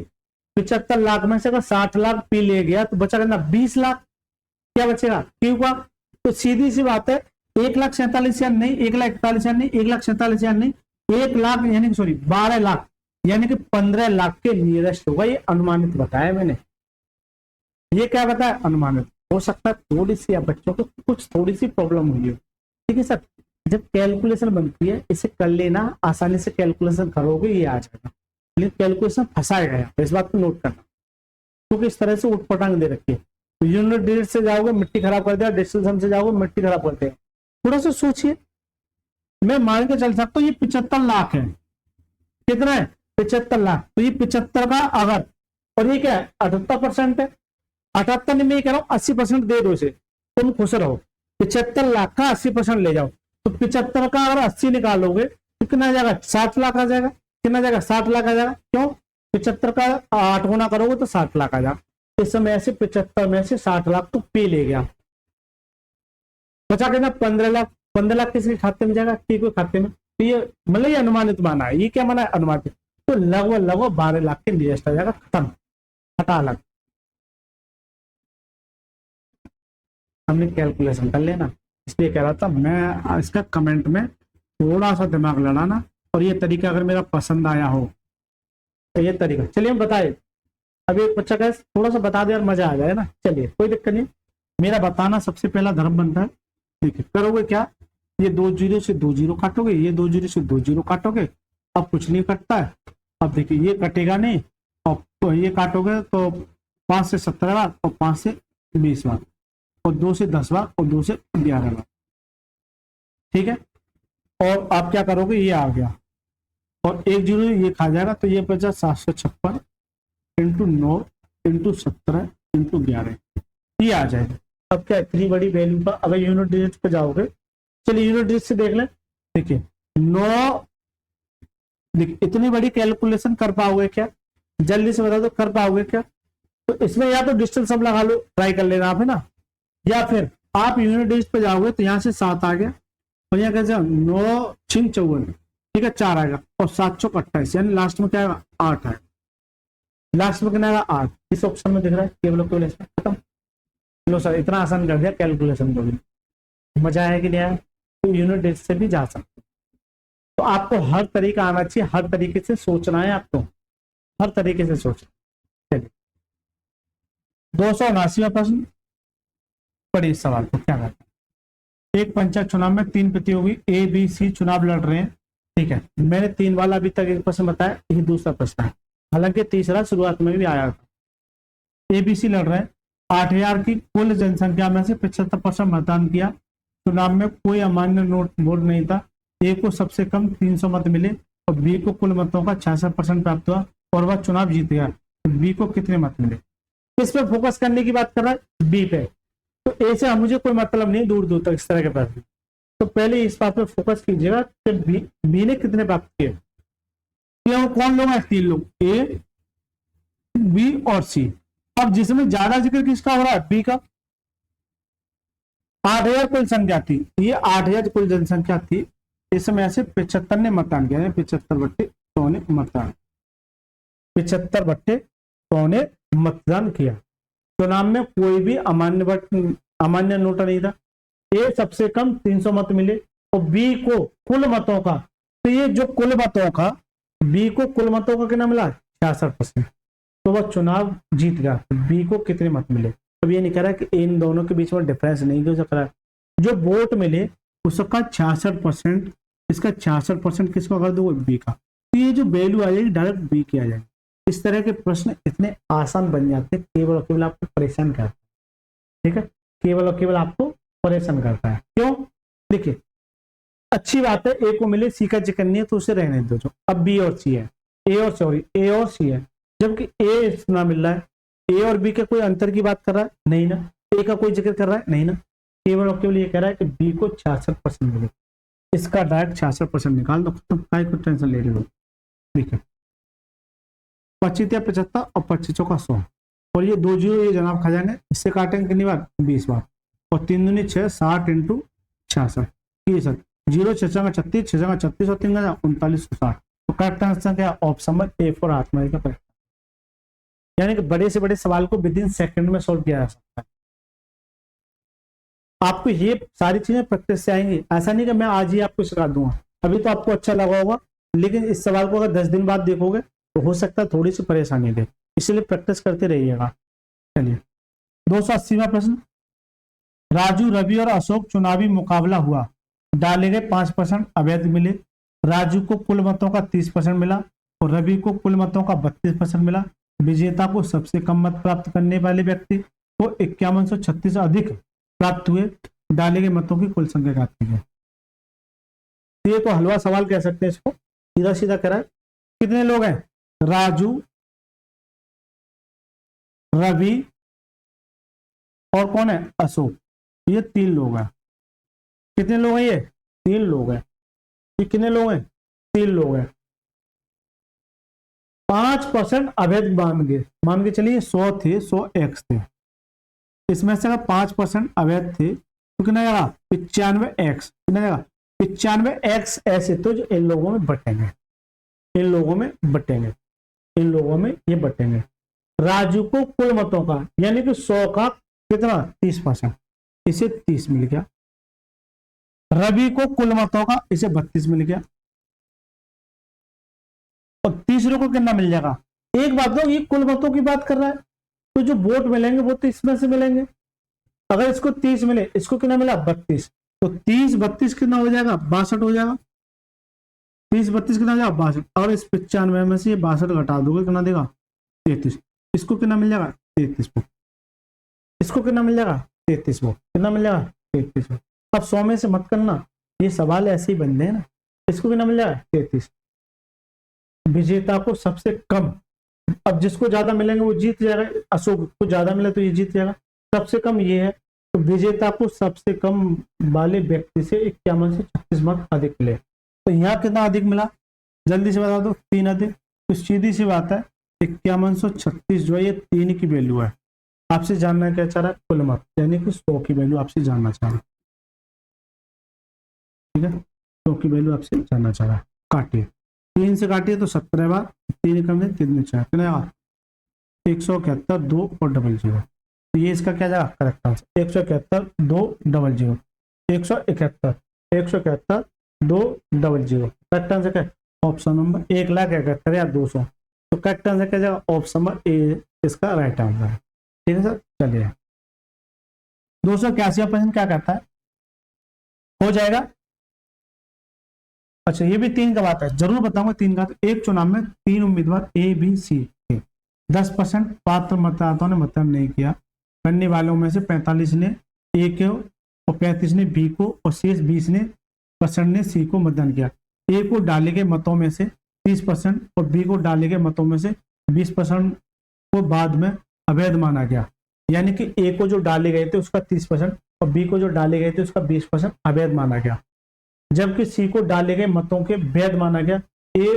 Speaker 1: 75 लाख में से अगर 60 लाख पी ले गया तो बचा कितना 20 लाख, क्या बचेगा क्यों का, तो सीधी सी बात है 1,47,000 नहीं, 1,41,000 नहीं, 1,47,000 नहीं, 1 लाख यानी कि सॉरी 12 लाख यानी कि 15 लाख के नियरेस्ट होगा। ये अनुमानित बताया मैंने, ये क्या बताया अनुमानित, हो सकता है थोड़ी सी आप बच्चों को कुछ थोड़ी सी प्रॉब्लम हुई है, ठीक है सर। जब कैलकुलेशन बनती है इसे कर लेना, आसानी से कैलकुलेशन करोगे ये आ जाएगा, लेकिन कैलकुलेशन फंसाएगा यहाँ पे, इस बात को नोट करना, क्योंकि इस तरह से उठपटांग दे रखी है। तो यूनिट डिजिट से जाओगे मिट्टी खराब कर दिया, डेसिमल सम से जाओगे मिट्टी खराब कर दिया। थोड़ा सा सोचिए, मैं मान के चल सकता हूँ ये 75 लाख है, कितना है 75 लाख, तो ये 75 का अगर, और ये क्या है 78% है, 78 नहीं मैं कह रहा हूँ 80% दे दो इसे, तुम खुश रहो। 75 लाख का 80% ले जाओ, तो 75 का अगर 80 निकालोगे तो कितना आ जाएगा 60 लाख आ जाएगा, कितना आ जाएगा 60 लाख आ जाएगा। क्यों 75 का 8 गुना करोगे तो 60 लाख आ जाएगा। इस समय से 75 में से 60 लाख तो पे ले गया, बचा कितना 15 लाख। 15 लाख किसके खाते में जाएगा, ठीक है खाते में, तो ये मतलब ये अनुमानित माना है, ये क्या माना है अनुमानित, तो लगभग 12 लाख के नियरेस्ट आ जाएगा, खत्म, हटा अलग। हमने कैलकुलेशन कर लेना, इसलिए कह रहा था मैं इसका कमेंट में थोड़ा सा दिमाग लड़ाना, और ये तरीका अगर मेरा पसंद आया हो तो ये तरीका चलिए हम बताए। अभी एक बच्चा का थोड़ा सा बता दे और मजा आ जाए ना, चलिए कोई दिक्कत नहीं, मेरा बताना सबसे पहला धर्म बनता है। ठीक है, करोगे क्या, ये 2 जीरो से 2 जीरो काटोगे, ये 2 जीरो से 2 जीरो काटोगे, अब कुछ नहीं कटता है। अब देखिए ये कटेगा नहीं, अब तो ये काटोगे तो 5 से 17 बार और 5 से 20 बार और 2 से 10 बार और 2 से 11 बार, ठीक है। और आप क्या करोगे, ये आ गया और 1 जीरो ये खा जाएगा, तो ये बचा 756 इंटू 9 इंटू 17 इंटू 11, ये आ जाएगा। अब क्या इतनी बड़ी वैल्यू पर अगर यूनिट डिजिट पे जाओगे, चलिए यूनिट डिजिट से देख लें। देखिए 9, इतनी बड़ी कैलकुलेशन कर पाओगे क्या, जल्दी से बता दो कर पाओगे क्या। तो इसमें या तो डिजिटल सब लगा लो, ट्राई कर लेना आप, है ना, या फिर आप यूनिट डिजिट पे जाओगे तो यहाँ से 7 आ गया और यहाँ कैसे 9 6 54, ठीक है 4 आएगा और 7 चौक 28, यानी लास्ट में क्या आएगा 8 आएगा, लास्ट में कितना आएगा 8, इस ऑप्शन में दिख रहा है केवल इसमें खत्म। लो सर इतना आसान कर दिया कैलकुलेशन को भी, मजा आया कि नहीं आया। तो यूनिट डिजिट से भी जा सकते, तो आपको हर तरीका आना चाहिए, हर तरीके से सोचना है आपको, हर तरीके से सोचना। चलिए 279वां प्रश्न पढ़िए, सवाल को क्या करते हैं। एक पंचायत चुनाव में 3 प्रतियोगी ए बी सी चुनाव लड़ रहे हैं, ठीक है, मैंने 3 वाला अभी तक एक प्रश्न बताया, यही दूसरा प्रश्न है, हालांकि तीसरा शुरुआत में भी आया था। ए बी सी लड़ रहे हैं, 8,000 की कुल जनसंख्या में से 75% मतदान किया, चुनाव में कोई अमान्य वोट नहीं था, ए को सबसे कम 300 मत मिले और बी को कुल मतों का 66% प्राप्त हुआ और वह चुनाव जीत गया, तो बी को कितने मत मिले। किस पे फोकस करने की बात कर रहा है, बी पे। तो ए से मुझे कोई मतलब नहीं दूर दूर तक इस तरह के प्रश्न, तो पहले इस बात पे फोकस कीजिएगा कि बी ने कितने प्राप्त किए। कौन लोग हैं, 3 लोग, ए बी और सी। अब जिसमें ज्यादा जिक्र किसका हो रहा है, बी का। 8,000 कुल संख्या थी, ये 8,000 कुल जनसंख्या थी, इसमें ऐसे 75 ने मतदान किया, 75/100 ने मतदान, 75/100 100 ने मतदान किया। चुनाव में कोई भी अमान्य नोटा नहीं था। ए सबसे कम 300 मत मिले और बी को कुल मतों का, तो ये जो कुल मतों का, बी को कुल मतों का कितना मिला 66%, तो वह चुनाव जीत गया। बी को कितने मत मिले? अब ये नहीं कह रहा कि इन दोनों के बीच में डिफरेंस नहीं हो सकता, जो वोट मिले उसका 66%, इसका 66% किसको कर दो? बी का। तो ये जो वैल्यू आ जाएगी डायरेक्ट बी की आ जाएगी। इस तरह के प्रश्न इतने आसान बन जाते हैं, केवल और केवल आपको परेशान करता है। ठीक है, केवल और केवल आपको परेशान करता है। क्यों? देखिए अच्छी बात है, ए को मिले सी का जिक्र नहीं है तो उसे रहने दो। अब बी और सी है, ए और सी है, जबकि ए इतना मिल रहा है। ए और बी के कोई अंतर की बात कर रहा है? नहीं ना। ए का कोई जिक्र कर रहा है? नहीं ना। केवल और केवल ये कह रहा है कि बी को 66% मिले। इसका डायरेक्ट 66% निकाल दो, खत्म। काय को टेंशन ले रही हो? ठीक है, 25 या 75 और 25 का 100, और ये 2 जीरो ये जनाब खा जाएंगे। इससे काटेंगे कितनी बार? 20 बार, और 3 दूनी 6, 60 इंटू 66, 60, 0 6 का 36, 6 का 36 और 3 का 39, 60। तो करेक्ट आंसर क्या? ऑप्शन नंबर ए फॉर आत्मा का करेक्ट। यानी कि बड़े से बड़े सवाल को विद इन सेकंड में सोल्व किया जा सकता है। आपको ये सारी चीजें प्रैक्टिस से आएंगी, ऐसा नहीं कि मैं आज ही आपको सिखा दूंगा। अभी तो आपको अच्छा लगा होगा, लेकिन इस सवाल को अगर 10 दिन बाद देखोगे तो हो सकता है थोड़ी सी परेशानी दे, इसलिए प्रैक्टिस करते रहिएगा। चलिए 280वां प्रश्न, राजू, रवि और अशोक चुनावी मुकाबला हुआ, डाले गए 5% अवैध मिले। राजू को कुल मतों का 30% मिला और रवि को कुल मतों का 32% मिला। विजेता को सबसे कम मत प्राप्त करने वाले व्यक्ति को 5136 अधिक प्राप्त हुए। डाले गए मतों की कुल संख्या ज्ञात है। ये तो हलवा सवाल कह सकते हैं इसको, सीधा सीधा कह रहा है। कितने लोग हैं? राजू, रवि और कौन है? अशोक। ये 3 लोग हैं। कितने लोग हैं? ये 3 लोग हैं। ये कितने लोग हैं? 3 लोग हैं। 5% अवैध मान के चलिए 100 थे, 100 एक्स थे। इसमें से अगर 5% अवैध थे तो कितना जाएगा? 95 एक्स। कितना जाएगा? 95 एक्स ऐसे तो जो इन लोगों में बटेंगे, इन लोगों में बटेंगे, इन लोगों में ये बटेंगे। राजू को कुल मतों का यानी कि 100 का कितना? 30%, इसे 30 मिल गया। रवि को कुल मतों का इसे 32 मिल गया, और तीसरे को कितना मिल जाएगा? एक बात तो ये कुल मतों की बात कर रहा है, तो जो वोट मिलेंगे वो तो इसमें से मिलेंगे। अगर इसको 30 मिले, इसको कितना मिला? 32, तो 30 32 कितना हो जाएगा? 62 हो जाएगा। 30 32 कितना हो जाएगा? 62। और इस 95 में से ये 62 घटा दोगे कितना देगा? 33। इसको कितना मिल जाएगा? 33 वोट। इसको कितना मिल जाएगा? 33 वोट। कितना मिल जाएगा? 33 वोट। अब 100 में से मत करना, ये सवाल ऐसे ही बनते हैं ना। इसको कितना मिल जाएगा? 33। विजेता को सबसे कम, अब जिसको ज्यादा मिलेंगे वो जीत जाएगा। अशोक को ज्यादा मिले तो ये जीत जाएगा। सबसे कम ये है, तो विजेता को सबसे कम वाले व्यक्ति से 51 से 36 मत अधिक मिले। तो यहाँ कितना अधिक मिला? जल्दी से बता दो। 3 अधिक। तो सीधी सी बात है, 5136 जो है ये 3 की वैल्यू है। आपसे जानना क्या चाह रहा है? कुल मत, यानी कि 100 की वैल्यू आपसे जानना चाह रहा है। ठीक है, 100 की वैल्यू आपसे जानना चाह रहा है। काटिए, 3 से काटिए तो 17 बार, 3 कम है 3 में 4, कितने यार? 171 2 और 00। तो ये इसका क्या जाएगा? Correct answer 171 2 00, 171 171 2 00। करेक्ट आंसर क्या है? ऑप्शन नंबर 1,71,000 या 200। तो करेक्ट आंसर क्या जाएगा? ऑप्शन नंबर ए इसका राइट आंसर है। ठीक है सर, चलिए 281 प्रश्न क्या कहता है? हो जाएगा। अच्छा, ये भी 3 का बात है, जरूर बताऊंगा 3 का। तो एक चुनाव में 3 उम्मीदवार ए बी सी थे। 10% पात्र मतदाताओं ने मतदान नहीं किया। करने वालों में से 45 ने ए को और 35 ने बी को और शेष 20% ने सी को मतदान किया। ए को डाले गए मतों में से 30% और बी को डाले गए मतों में से 20% को बाद में अवैध माना गया। यानी कि ए को जो डाले गए थे उसका 30% और बी को जो डाले गए थे उसका 20% अवैध माना गया, जबकि सी को डाले गए मतों के वैध माना गया। ए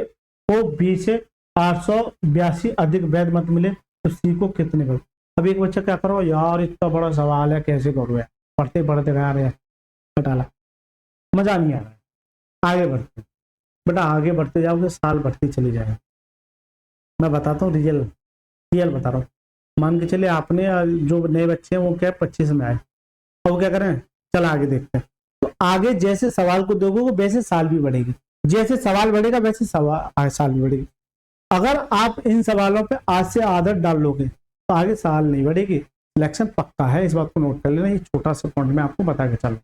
Speaker 1: को बी से 882 अधिक वैध मत मिले, तो सी को कितने करो? अब एक बच्चा क्या करो यार, इतना बड़ा सवाल है कैसे करो यार, पढ़ते पढ़ते रह रहे बटाला, मजा नहीं आ रहा है। आगे बढ़ते बेटा, आगे बढ़ते जाओगे साल बढ़ती चली जाएगा। मैं बताता हूँ रियल रियल बता रहा हूँ। मान के चलिए आपने जो नए बच्चे हैं वो क्या 25 में आए, और वो क्या करें, चल आगे देखते हैं। तो आगे जैसे सवाल को दोगे वैसे साल भी बढ़ेगी, जैसे सवाल बढ़ेगा वैसे साल भी बढ़ेगी। अगर आप इन सवालों पे आज से आदत डाल लोगे तो आगे साल नहीं बढ़ेगी, सिलेक्शन पक्का है, इस बात को नोट कर लेना। ये छोटा सा पॉइंट में आपको बता के चलो।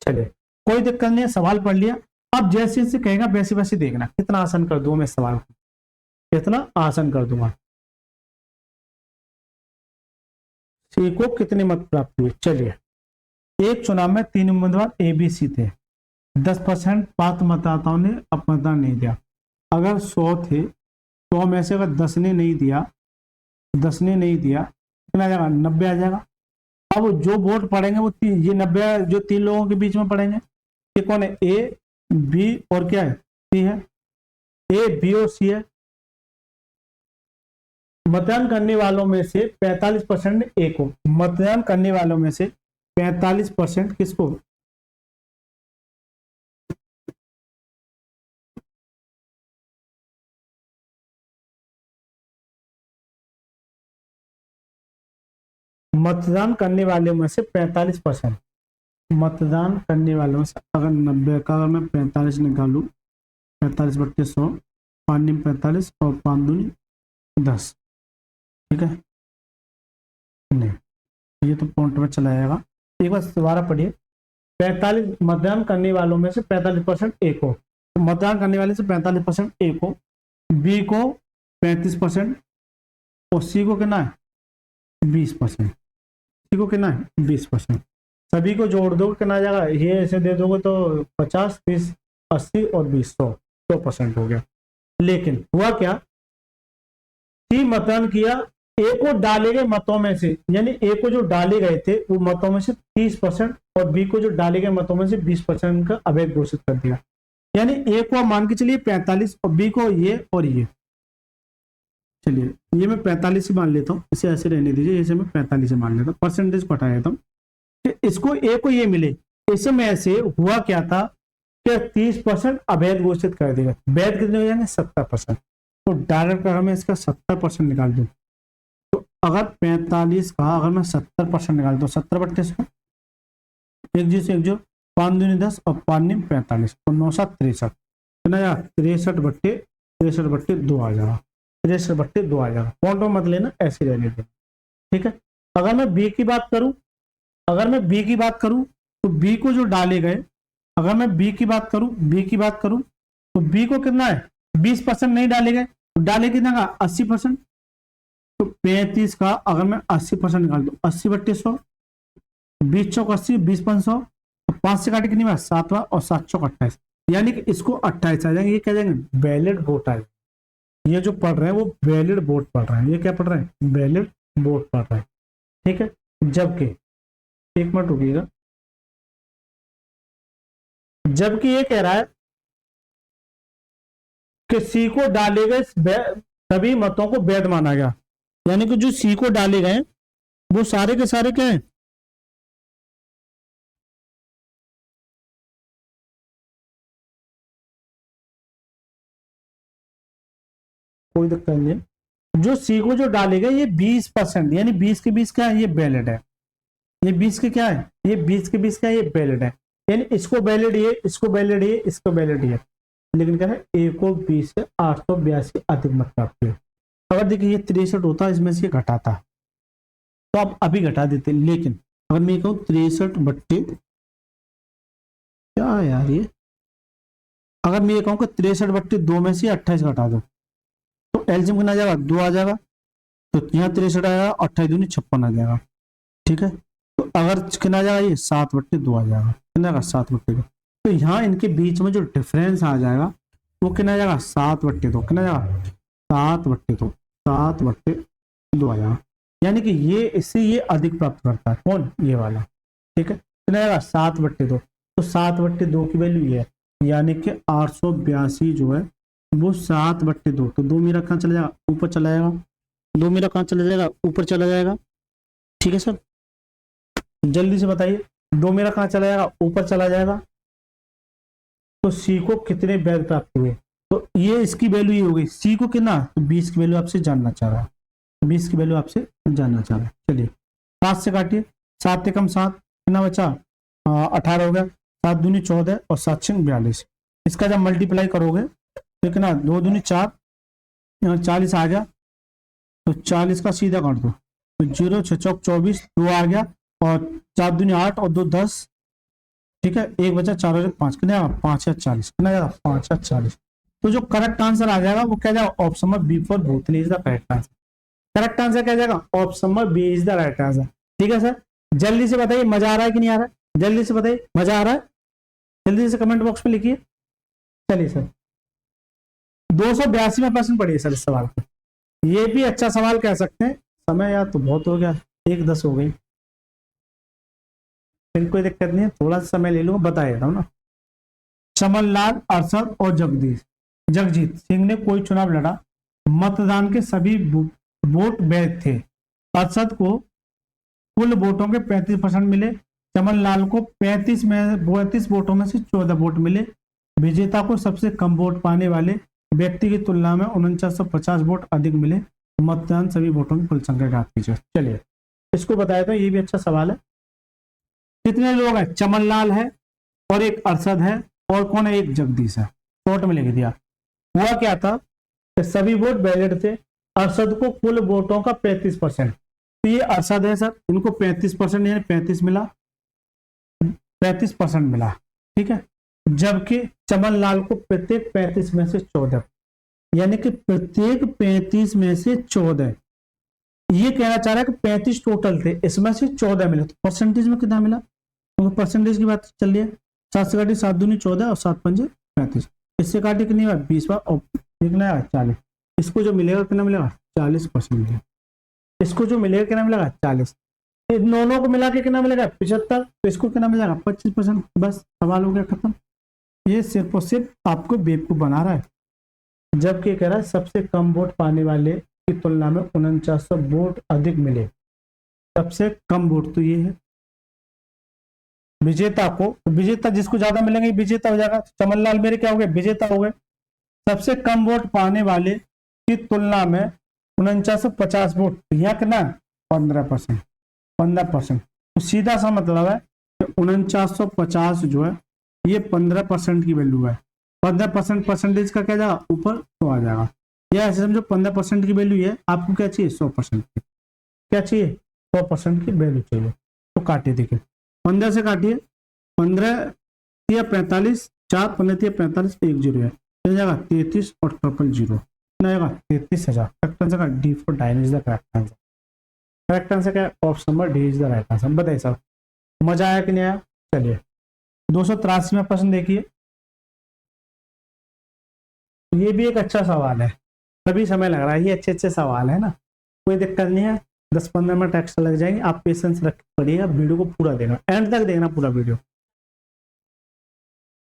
Speaker 1: चलिए कोई दिक्कत नहीं है, सवाल पढ़ लिया। अब जैसे जैसे कहेगा वैसे वैसे देखना कितना आसान कर दूंगा मैं सवाल को, कितना आसान कर दूंगा। सी को कितने मत प्राप्त हुए, चलिए एक चुनाव में 3 उम्मीदवार ABC थे, 10% पात्र मतदाताओं ने अपना मतदान नहीं दिया। अगर 100 थे तो में से अगर 10 ने नहीं दिया, 10 ने नहीं दिया, कितना आ जाएगा, 90 आ जाएगा। अब जो वोट पड़ेंगे वो ये 90 जो 3 लोगों के बीच में पड़ेंगे, ये कौन है, A B और क्या है, C है, A B और C है। मतदान करने वालों में से 45% A को, मतदान करने वालों में से 45% किसको, मतदान करने वालों में से 45%, मतदान करने वालों से अगर 90 का अगर मैं 45 निकालू, 45/100, 5 निम 45 और 5 दूनी 10, ठीक है। नहीं ये तो पॉइंट में चला जाएगा, एक बार दोबारा पढ़िए। 45 मतदान करने वालों में से 45% A को, तो मतदान करने वाले से 45% A को, B को 35% और C को कितना है 20%, C को कितना है 20%। सभी को जोड़ दो कितना आ जाएगा, ये ऐसे दे दोगे तो 50, 30, 80 और 20, 100% हो गया। लेकिन हुआ क्या, C मतदान किया, A को डाले गए मतों में से, यानी A को जो डाले गए थे वो मतों में से 30% और B को जो डाले गए मतों में से 20% का अवैध घोषित कर दिया। यानी A को मान के चलिए 45 और B को ये और ये, चलिए ये मैं 45 ही मान लेता हूँ, इसे ऐसे रहने दीजिए, इसे मैं 45 ही मान लेता हूँ, परसेंटेज को हटा देता हूँ। इसको A को ये मिले, इसमें से हुआ क्या था कि 30% अवैध घोषित कर देगा, वैध कितने हो जाएंगे 70%, तो डायरेक्ट अगर मैं इसका 70% निकाल दूं, तो अगर 45 का अगर मैं 70% निकाल दूं, 70/100, एक जी से एक जो 5 दूनी 10 और 5 निम 45 और 9 7 63, कितना आया 63/2 आ जाएगा, 63/2 आ जाएगा। पॉइंट मत लेना, ऐसे रहने देना, ठीक है। अगर मैं B की बात करूं, अगर मैं B की बात करूं तो B को जो डाले गए, अगर मैं B की बात करूं तो B को कितना है 20% नहीं डाले गए, तो डाले कितना का 80%, तो 35 का अगर मैं 80% निकाल दूं, 80/100, 20 चौक 80, 20 500, 5 से काटे कितनी बार 7 और 7 चौक 28, यानी कि इसको 28 आ जाएंगे, ये क्या जाएंगे वैलिड वोट आ जाएंगे। ये जो पढ़ रहे हैं वो वैलिड वोट पढ़ रहे हैं, ये क्या पढ़ रहे हैं वैलिड वोट पढ़ रहे हैं, ठीक है। जबकि एक मिनट रुकिएगा, जबकि ये कह रहा है कि C को डाले गए सभी मतों को वैध माना गया, यानी कि जो C को डाले गए वो सारे के सारे क्या हैं, कोई दिक्कत नहीं है, जो C को जो डाले गए ये 20%, यानी 20 के 20 क्या है, ये वैलिड है, ये 20 के क्या है, ये 20 के 20 क्या है, ये वैलिड है, यानी इसको वैलिड ये, इसको वैलिड ये, इसको वैलिड ये। लेकिन क्या है A को 20 से 882 अधिक मत प्राप्त हुए। अगर देखिए ये 63 होता है, इसमें से घटाता तो आप अभी घटा देते, लेकिन अगर मैं कहूँ 63/, क्या है यार ये, अगर मैं ये कहूँ कि 63/2 में से 28 घटा दो तो एलसीएम कितना आ जाएगा 2 आ जाएगा, तो यहाँ 63 आएगा, 28 दूनी 56 आ जाएगा, ठीक है। तो अगर कितना आ जाएगा ये 7/2 आ जाएगा, कितना आएगा 7/2, तो यहाँ इनके बीच में जो डिफरेंस आ जाएगा वो कितना आ जाएगा 7/2, कितना आ जाएगा 7/2, 7/2 आ जाएगा, यानी कि ये इससे ये अधिक प्राप्त करता है, कौन, ये वाला, ठीक है। कितना आएगा 7/2, तो 7/2 की वैल्यू ये है, यानी कि 882 जो है वो 7/2, तो 2 मेरा कहाँ चला जाएगा ऊपर चला जाएगा, 2 मेरा कहाँ चला जाएगा ऊपर चला जाएगा, ठीक है सर जल्दी से बताइए, 2 मेरा कहाँ चला जाएगा ऊपर चला जाएगा। तो C को कितने वैध प्राप्त हुए, तो ये इसकी वैल्यू ये हो गई, C को कितना, तो 20 की वैल्यू आपसे जानना चाह रहा है, 20 की वैल्यू आपसे जानना चाह रहे हैं। चलिए 7 से काटिए, 7 से कम 7 कितना बचा, 18 हो गया, 7 दूनी 14 और 7 छिंग 42। इसका जब मल्टीप्लाई करोगे तो कितना, 2 दूनी 4, यहाँ 40 आ गया, तो 40 का सीधा काट दो, तो 0 6 चौक 24, 2 आ गया, और 4 दूनी 8 और 2 10, ठीक है, एक बचा, 4 और 5 कितना आएगा, 5 या 40, कितना आएगा, 5 या 40। तो जो करेक्ट आंसर आ जाएगा वो क्या जाएगा, ऑप्शन नंबर बी फॉर बोतल is the correct answer. Correct answer क्या जाएगा, option number B is the right answer. ठीक है सर, जल्दी से बताइए मजा आ रहा है कि नहीं आ रहा है, जल्दी से बताइए मजा आ रहा है, जल्दी से कमेंट बॉक्स में लिखिए। चलिए सर 282वां प्रश्न पढ़िए सर इस सवाल को, ये भी अच्छा सवाल कह सकते हैं। समय यार तो बहुत हो गया, 1:10 हो गई, फिर कोई दिक्कत नहीं है, थोड़ा सा समय ले लूंगा, बता देता हूँ ना। चमनलाल, अरशद और जगजीत सिंह ने कोई चुनाव लड़ा, मतदान के सभी वोट वैध थे। अरशद को कुल वोटों के 35% मिले, चमनलाल को 35 वोटों में से 14 वोट मिले। विजेता को सबसे कम वोट पाने वाले व्यक्ति की तुलना में 4950 वोट अधिक मिले। मतदान सभी वोटों की कुल संख्या ज्ञात कीजिए। चलिए इसको बताया तो ये भी अच्छा सवाल है। कितने लोग हैं, चमनलाल है और एक अरशद है और कौन है, एक जगदीश है। शॉर्ट में लिख दिया। हुआ क्या था कि सभी वोट वैलिड थे। अरशद को कुल वोटों का 35%, तो ये अरशद है सर, इनको 35% यानी 35 मिला, 35% मिला, ठीक है। जबकि चमनलाल को प्रत्येक 35 में से 14, यानी कि प्रत्येक 35 में से 14, ये कहना चाह रहा है कि 35 टोटल थे, इसमें से 14 मिले, तो परसेंटेज में कितना मिला, तो परसेंटेज की बात चल रही है। 7 से काटी 7 दूनी 14 और 7 पंजे 35, इससे काटी कितनी बार 20 बार और कितना 40। इसको जो मिलेगा कितना मिलेगा, 40% मिलेगा। इसको जो मिलेगा कितना मिलेगा, 40। इन दोनों को मिला के कितना मिलेगा, 75। तो इसको कितना मिलेगा, 25%। बस सवाल हो गया खत्म। ये सिर्फ और सिर्फ आपको बेवकूफ बना रहा है, जबकि कह रहा है सबसे कम वोट पाने वाले की तुलना में 4900 वोट अधिक मिले। सबसे कम वोट तो ये है। विजेता को, विजेता जिसको ज्यादा मिलेंगे विजेता हो जाएगा। चमनलाल मेरे क्या हो गए, विजेता हो गए। सबसे कम वोट पाने वाले की तुलना में 4950 वोट, यहाँ कितना 15%, 15%। तो सीधा सा मतलब है कि 4950 जो है ये 15% की वैल्यू है। 15% परसेंटेज का क्या जाएगा, ऊपर तो आ जाएगा। या ऐसे समझो 15% की वैल्यू है, आपको क्या चाहिए, 100% की, क्या चाहिए, 100% की वैल्यू चाहिए। तो काटिए, देखिए 15 से काटिए, 15 या 45, 4 15 या 45, 1 0 है, मिल जाएगा 33 और ट्रिपल 0 आएगा 33,000। करेक्ट आंसर का डी फॉर डायन is the correct answer. Correct answer क्या है, option number D is the right answer. बताइए साहब मजा आया कि नहीं आया। चलिए 283वां प्रश्न देखिए, ये भी एक अच्छा सवाल है, तभी समय लग रहा है, ये अच्छे अच्छे सवाल है ना, कोई दिक्कत नहीं है। 10-15 मिनट एक्स्ट्रा लग जाएंगे, आप पेशेंस रख पड़िएगा, वीडियो को पूरा देखना, एंड तक देखना पूरा वीडियो,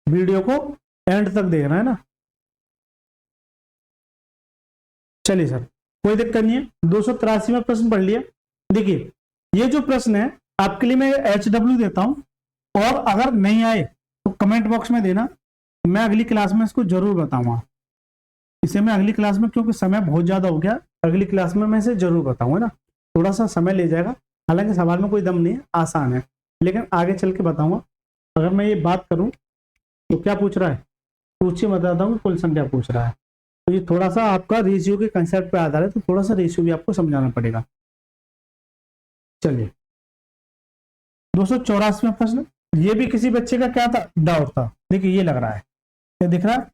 Speaker 1: वीडियो को एंड तक देखना है ना। चलिए सर कोई दिक्कत नहीं है। 283वां प्रश्न पढ़ लिया। देखिए ये जो प्रश्न है आपके लिए मैं HW देता हूं, और अगर नहीं आए तो कमेंट बॉक्स में देना, मैं अगली क्लास में इसको जरूर बताऊंगा। इसे मैं अगली क्लास में, क्योंकि समय बहुत ज्यादा हो गया, अगली क्लास में मैं इसे जरूर बताऊंगा ना, थोड़ा सा समय ले जाएगा। हालांकि सवाल में कोई दम नहीं है, आसान है, लेकिन आगे चल के बताऊंगा। अगर मैं ये बात करूं तो क्या पूछ रहा है, पूछिए मैं बताता हूँ, कुल संख्या पूछ रहा है। तो ये थोड़ा सा आपका रेशियो के कंसेप्ट पे आधारित है, तो थोड़ा सा रेशियो भी आपको समझाना पड़ेगा। चलिए 284वां प्रश्न, ये भी किसी बच्चे का क्या था, डाउट था। देखिए ये लग रहा है, क्या दिख रहा है,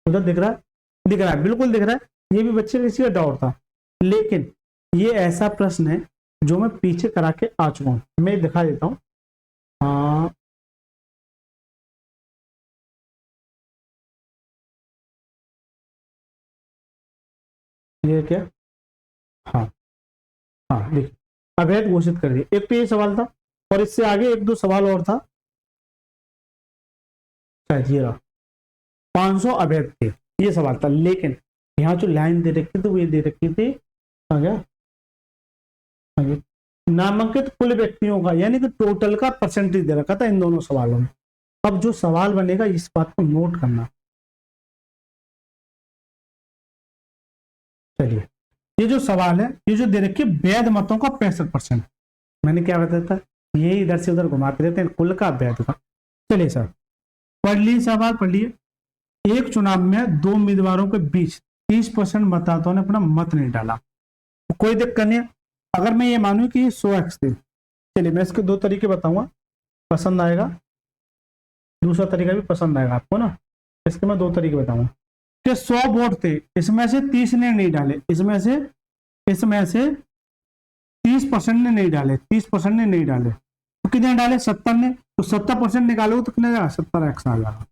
Speaker 1: उधर दिख रहा है, दिख रहा है, बिल्कुल दिख रहा है। ये भी बच्चे का किसी का डाउट था, लेकिन ये ऐसा प्रश्न है जो मैं पीछे करा के आ चुका हूं, मैं दिखा देता हूं। हाँ ये क्या, हाँ हाँ देखिए, अवैध घोषित कर दिया। एक तो ये सवाल था, और इससे आगे एक दो सवाल और था, शायद ये रहा, 500 अवैध थे, ये सवाल था। लेकिन यहाँ जो लाइन दे रखी थी वो ये दे रखी थी, आ गया नामांकित कुल व्यक्तियों का, यानी कि टोटल का परसेंटेज दे रखा था इन दोनों सवालों में। अब जो सवाल बनेगा इस बात को नोट करना। चलिए ये जो सवाल है, ये जो दे रखी है वैध मतों का 65%, मैंने क्या बताया था, ये इधर से उधर घुमाते रहते हैं, कुल का वैध का। चलिए सर पढ़ लिए सवाल, पढ़ लिए। एक चुनाव में दो उम्मीदवारों के बीच 30% मतदाताओं ने अपना मत नहीं डाला, तो कोई दिक्कत नहीं है। अगर मैं ये मानूं कि ये 100x थे, चलिए मैं इसके दो तरीके बताऊंगा, पसंद आएगा, दूसरा तरीका भी पसंद आएगा आपको ना। इसके मैं दो तरीके बताऊंगा कि 100 वोट थे, इसमें से 30 ने नहीं डाले, इसमें से 30% ने नहीं डाले, 30% ने नहीं डाले, तो कितने डाले, 70 ने, तो 70% निकालोगे तो कितने जाएगा, 70x आ जाएगा।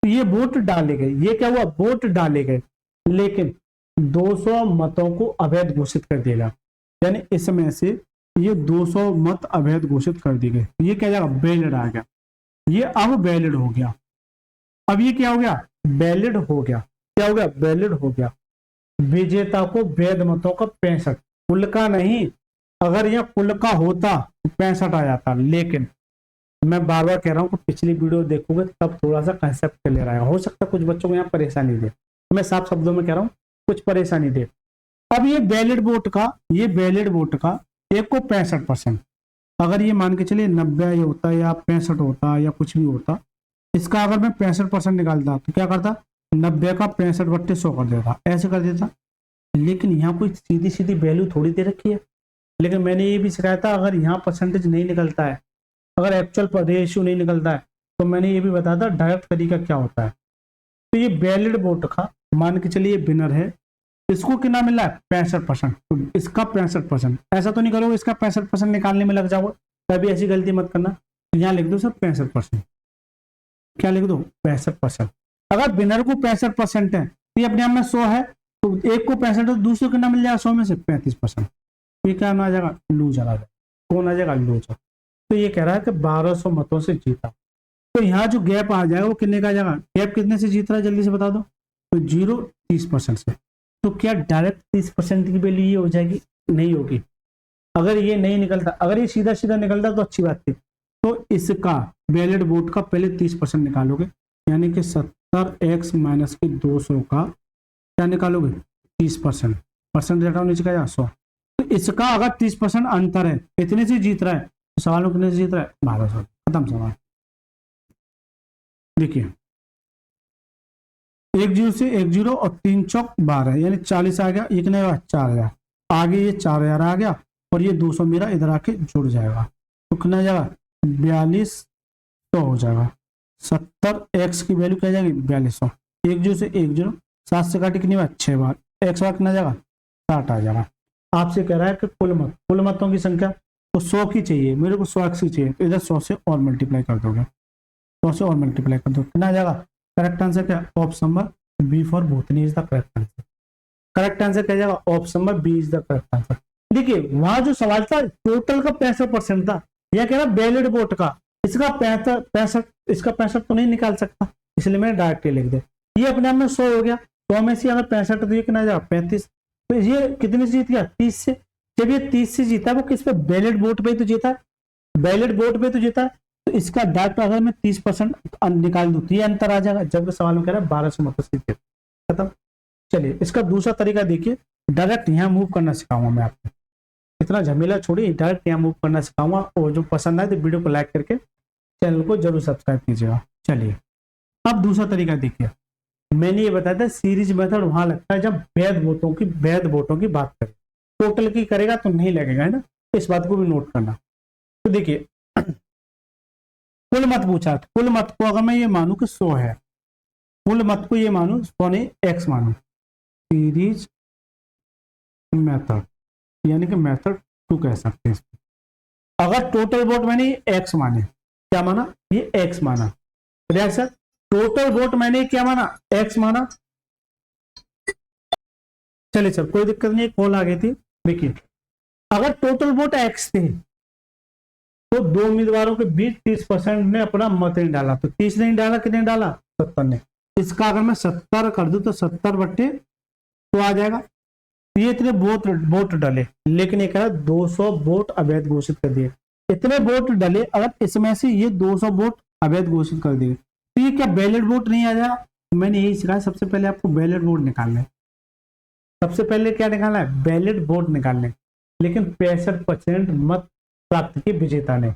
Speaker 1: तो ये वोट डाले गए, ये क्या हुआ, वोट डाले गए, लेकिन 200 मतों को अवैध घोषित कर दिया, यानी इसमें से ये 200 मत अवैध घोषित कर दिए गए, ये क्या जाएगा, वैलिड आ गया, ये अब वैलिड हो गया। अब ये क्या हो गया, वैलिड हो गया, क्या हो गया, वैलिड हो गया। विजेता को वैध मतों का 65, कुल का नहीं, अगर यह कुल का होता तो 65 आ जाता, लेकिन मैं बार बार कह रहा हूं कि पिछली वीडियो देखोगे तब थोड़ा सा कंसेप्ट क्लियर आएगा, हो सकता है कुछ बच्चों को यहाँ परेशानी दे, मैं साफ शब्दों में कह रहा हूँ कुछ परेशानी दे। अब ये वैलिड वोट का, ये वैलिड वोट का एक को 65%, अगर ये मान के चलिए 90 होता या 65 होता या कुछ भी होता, इसका अगर मैं 65% निकालता तो क्या करता, 90 का 65/100 कर देता, ऐसे कर देता। लेकिन यहाँ कोई सीधी सीधी वैल्यू थोड़ी दे रखी है, लेकिन मैंने ये भी सिखाया था अगर यहाँ परसेंटेज नहीं निकलता है, अगर एक्चुअल रेशियो नहीं निकलता है, तो मैंने ये भी बताया था डायरेक्ट तरीका क्या होता है। तो ये वैलिड वोट का मान के चलिए विनर है, इसको कितना मिला है, 65%, तो इसका 65%, ऐसा तो नहीं करोगे इसका 65% निकालने में लग जाओगे, कभी ऐसी गलती मत करना। तो यहाँ लिख दो सर 65%, क्या लिख दो, 65%। अगर विनर को 65% है तो ये अपने आप में 100 है, तो एक को 65 तो दूसरे को कितना मिल जाएगा, 100 में से 35%, ये क्या आ जाएगा, लूजर आ जाएगा, कौन आ जाएगा, लूजर। तो ये कह रहा है कि 1200 मतों से जीता, तो यहाँ जो गैप आ जाएगा वो कितने का आ जाएगा, गैप कितने से जीत रहा है जल्दी से बता दो, तो 30% से। तो क्या डायरेक्ट 30% की वैल्यू ये हो जाएगी, नहीं होगी। अगर ये नहीं निकलता, अगर ये सीधा सीधा निकलता तो अच्छी बात थी, तो इसका वैलिड वोट का पहले 30% निकालोगे, यानी कि 70x माइनस के 200 का क्या निकालोगे, 30%, परसेंट हटाओ नीचे का 100, तो इसका अगर 30% अंतर है, इतने से जीत रहा है, तो सवाल में कितने से जीत रहा है, 1200, खत्म सवाल। देखिए 1 0 से 1 0 और 3 चौक 12, यानी 40 आ गया, ये कितने 4000, आगे ये 4000 आ गया, और ये 200 मेरा इधर आके जुड़ जाएगा, तो कितना जाएगा, 4200 हो जाएगा। 70x की वैल्यू क्या जाएगी, 4200, 1 0 से 1 0, 7 से काटे कितनी बार, 6 बार, x बार कितना जाएगा, 60 आ जाएगा। आपसे कह रहा है कि कुल मतों की संख्या तो 100 की चाहिए, मेरे को 100x की चाहिए, तो इधर 100 से और मल्टीप्लाई कर दोगे, 100 से और मल्टीप्लाई कर दो, कितना आ जाएगा। करेक्ट आंसर क्या, ऑप्शन नंबर बी फॉर बोथनी is the correct answer. Correct answer क्या जाएगा, option number B is the correct answer. देखिए वहां जो सवाल था टोटल का 65% था, यह कह रहा वैलिड वोट का, इसका 65, इसका 65 तो नहीं निकाल सकता, इसलिए मैंने डायरेक्ट लिख दिया। ये अपने आप में 100 हो गया, 100 में से अगर 65 तो ये कितना जाएगा, 35, तो ये कितने से जीत गया, 30 से। जब ये 30 से जीता वो किस पे, वैलिड वोट पे तो जीता, वैलिड वोट पे तो जीता, तो इसका डायरेक्ट अगर मैं 30% निकाल दूं तो ये अंतर आ जाएगा, जबकि सवाल में कह रहा है 1200 मतों से जीत, खत्म। चलिए इसका दूसरा तरीका देखिए, डायरेक्ट यहाँ मूव करना सिखाऊंगा मैं आपको, इतना झमेला छोड़िए, डायरेक्ट यहाँ मूव करना सिखाऊंगा, और जो पसंद आए तो वीडियो को लाइक करके चैनल को जरूर सब्सक्राइब कीजिएगा। चलिए अब दूसरा तरीका देखिए, मैंने ये बताया था सीरीज मेथड वहां लगता है जब वैध वोटों की बात करें, टोटल की करेगा तो नहीं लगेगा, है ना, इस बात को भी नोट करना। तो देखिए कुल मत पूछा, कुल मत को अगर मैं ये मानूं कि 100 है, कुल मत को ये मानूं 100 नहीं x मानूं, सीरीज मेथड, यानी कि मेथड 2 कह सकते हैं इसको। अगर टोटल वोट मैंने x माने, क्या माना, ये x माना, सर टोटल वोट मैंने क्या माना, x माना। चलिए सर कोई दिक्कत नहीं, कॉल आ गई थी। देखिए अगर टोटल वोट x थे तो दो उम्मीदवारों के बीच 30% ने अपना मत नहीं डाला, तो 30 नहीं डाला, कितने डाला, 70 ने। इसका अगर मैं 70 कर दूं तो 70/, तो आ जाएगा, ये इतने वोट डले, लेकिन ये कह रहा 200 वोट अवैध घोषित कर दिए, इतने वोट डले, अगर इसमें से ये 200 वोट अवैध घोषित कर दिए तो ये क्या वैलिड वोट नहीं आ जाएगा। मैंने यही सिखाया, सबसे पहले आपको वैलिड वोट निकालना है, सबसे पहले क्या निकालना है, वैलिड वोट निकालने, लेकिन 65% मत प्राप्त किए विजेता ने।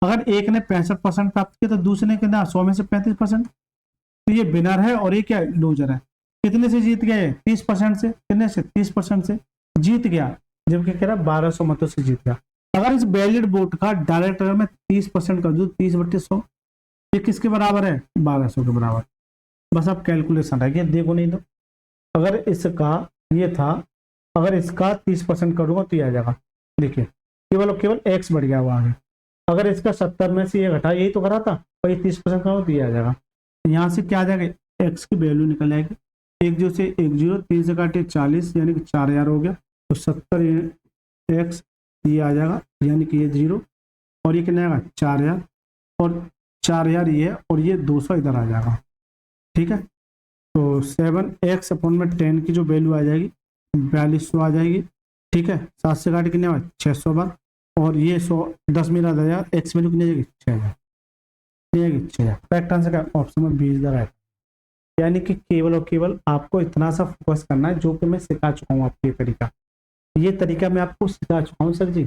Speaker 1: अगर एक ने 65% प्राप्त किया तो दूसरे ने कितना, 100 में से 35%, तो ये विनर है और ये क्या लूजर है। कितने से जीत गया ये, 30% से, कितने से, 30% से जीत गया, जबकि कह रहा 1200 मतों से जीत गया। अगर इस वैलिड वोट का डायरेक्ट अगर मैं 30% कर दूं, 30/100, ये किसके बराबर है, 1200 के बराबर। बस अब कैलकुलेशन रह गया, देखो नहीं तो अगर इसका ये था, अगर इसका 30% करूंगा तो ये आ जाएगा, देखिए केवल और केवल एक्स बढ़ गया हुआ आगे। अगर इसका 70 में से ये घटा, यही तो करा था, और ये 30% करो तो ये आ जाएगा। यहाँ से क्या आ जाएगा, एक्स की वैल्यू निकल जाएगी, 1 से 1 0, 3 से काटे 40, यानी कि 4000 हो गया, तो 70 एक्स ये आ जाएगा, यानी कि ये 0, और ये कितना आएगा 4000, और 4000 ये है, और ये 200 इधर आ जाएगा, ठीक है। तो 7x/10 की जो वैल्यू आ जाएगी 4200 आ जाएगी, ठीक है। 7 से काटे कितने आएगा 600 बार, और ये 100 10 में रह जाएगा, एक्स वैल्यू कितनी जाएगी 6000, करेक्ट आंसर का ऑप्शन में 20,000 है। यानी कि केवल और केवल आपको इतना सा फोकस करना है, जो कि मैं सिखा चुका हूँ आपको ये तरीका मैं आपको सिखा चुका हूँ। सर जी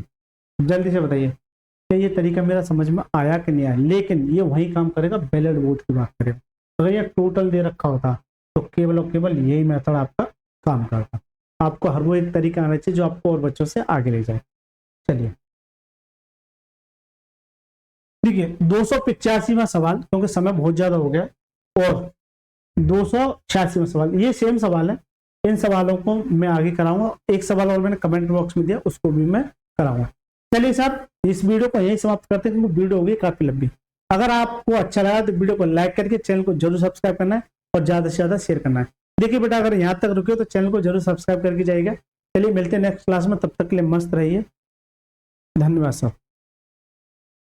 Speaker 1: जल्दी से बताइए कि ये तरीका मेरा समझ में आया कि नहीं आया। लेकिन ये वही काम करेगा बैलेट वोट की बात करें, अगर ये टोटल दे रखा होता तो केवल और केवल यही मेथड आपका काम करता। आपको हर वो एक तरीका आना चाहिए जो आपको और बच्चों से आगे ले जाए। चलिए देखिए 285वां सवाल, क्योंकि समय बहुत ज्यादा हो गया, और 286वां सवाल, ये सेम सवाल है। इन सवालों को मैं आगे कराऊंगा। एक सवाल और मैंने कमेंट बॉक्स में दिया, उसको भी मैं कराऊंगा। चलिए सर इस वीडियो को यही समाप्त करते हैं, क्योंकि वीडियो होगी काफी लंबी। अगर आपको अच्छा लगा तो वीडियो को लाइक करके चैनल को जरूर सब्सक्राइब करना है, और ज्यादा से ज्यादा शेयर करना है। देखिए बेटा अगर यहाँ तक रुके तो चैनल को जरूर सब्सक्राइब करके जाइएगा। चलिए मिलते हैं नेक्स्ट क्लास में, तब तक के लिए मस्त रहिए। धन्यवाद सर।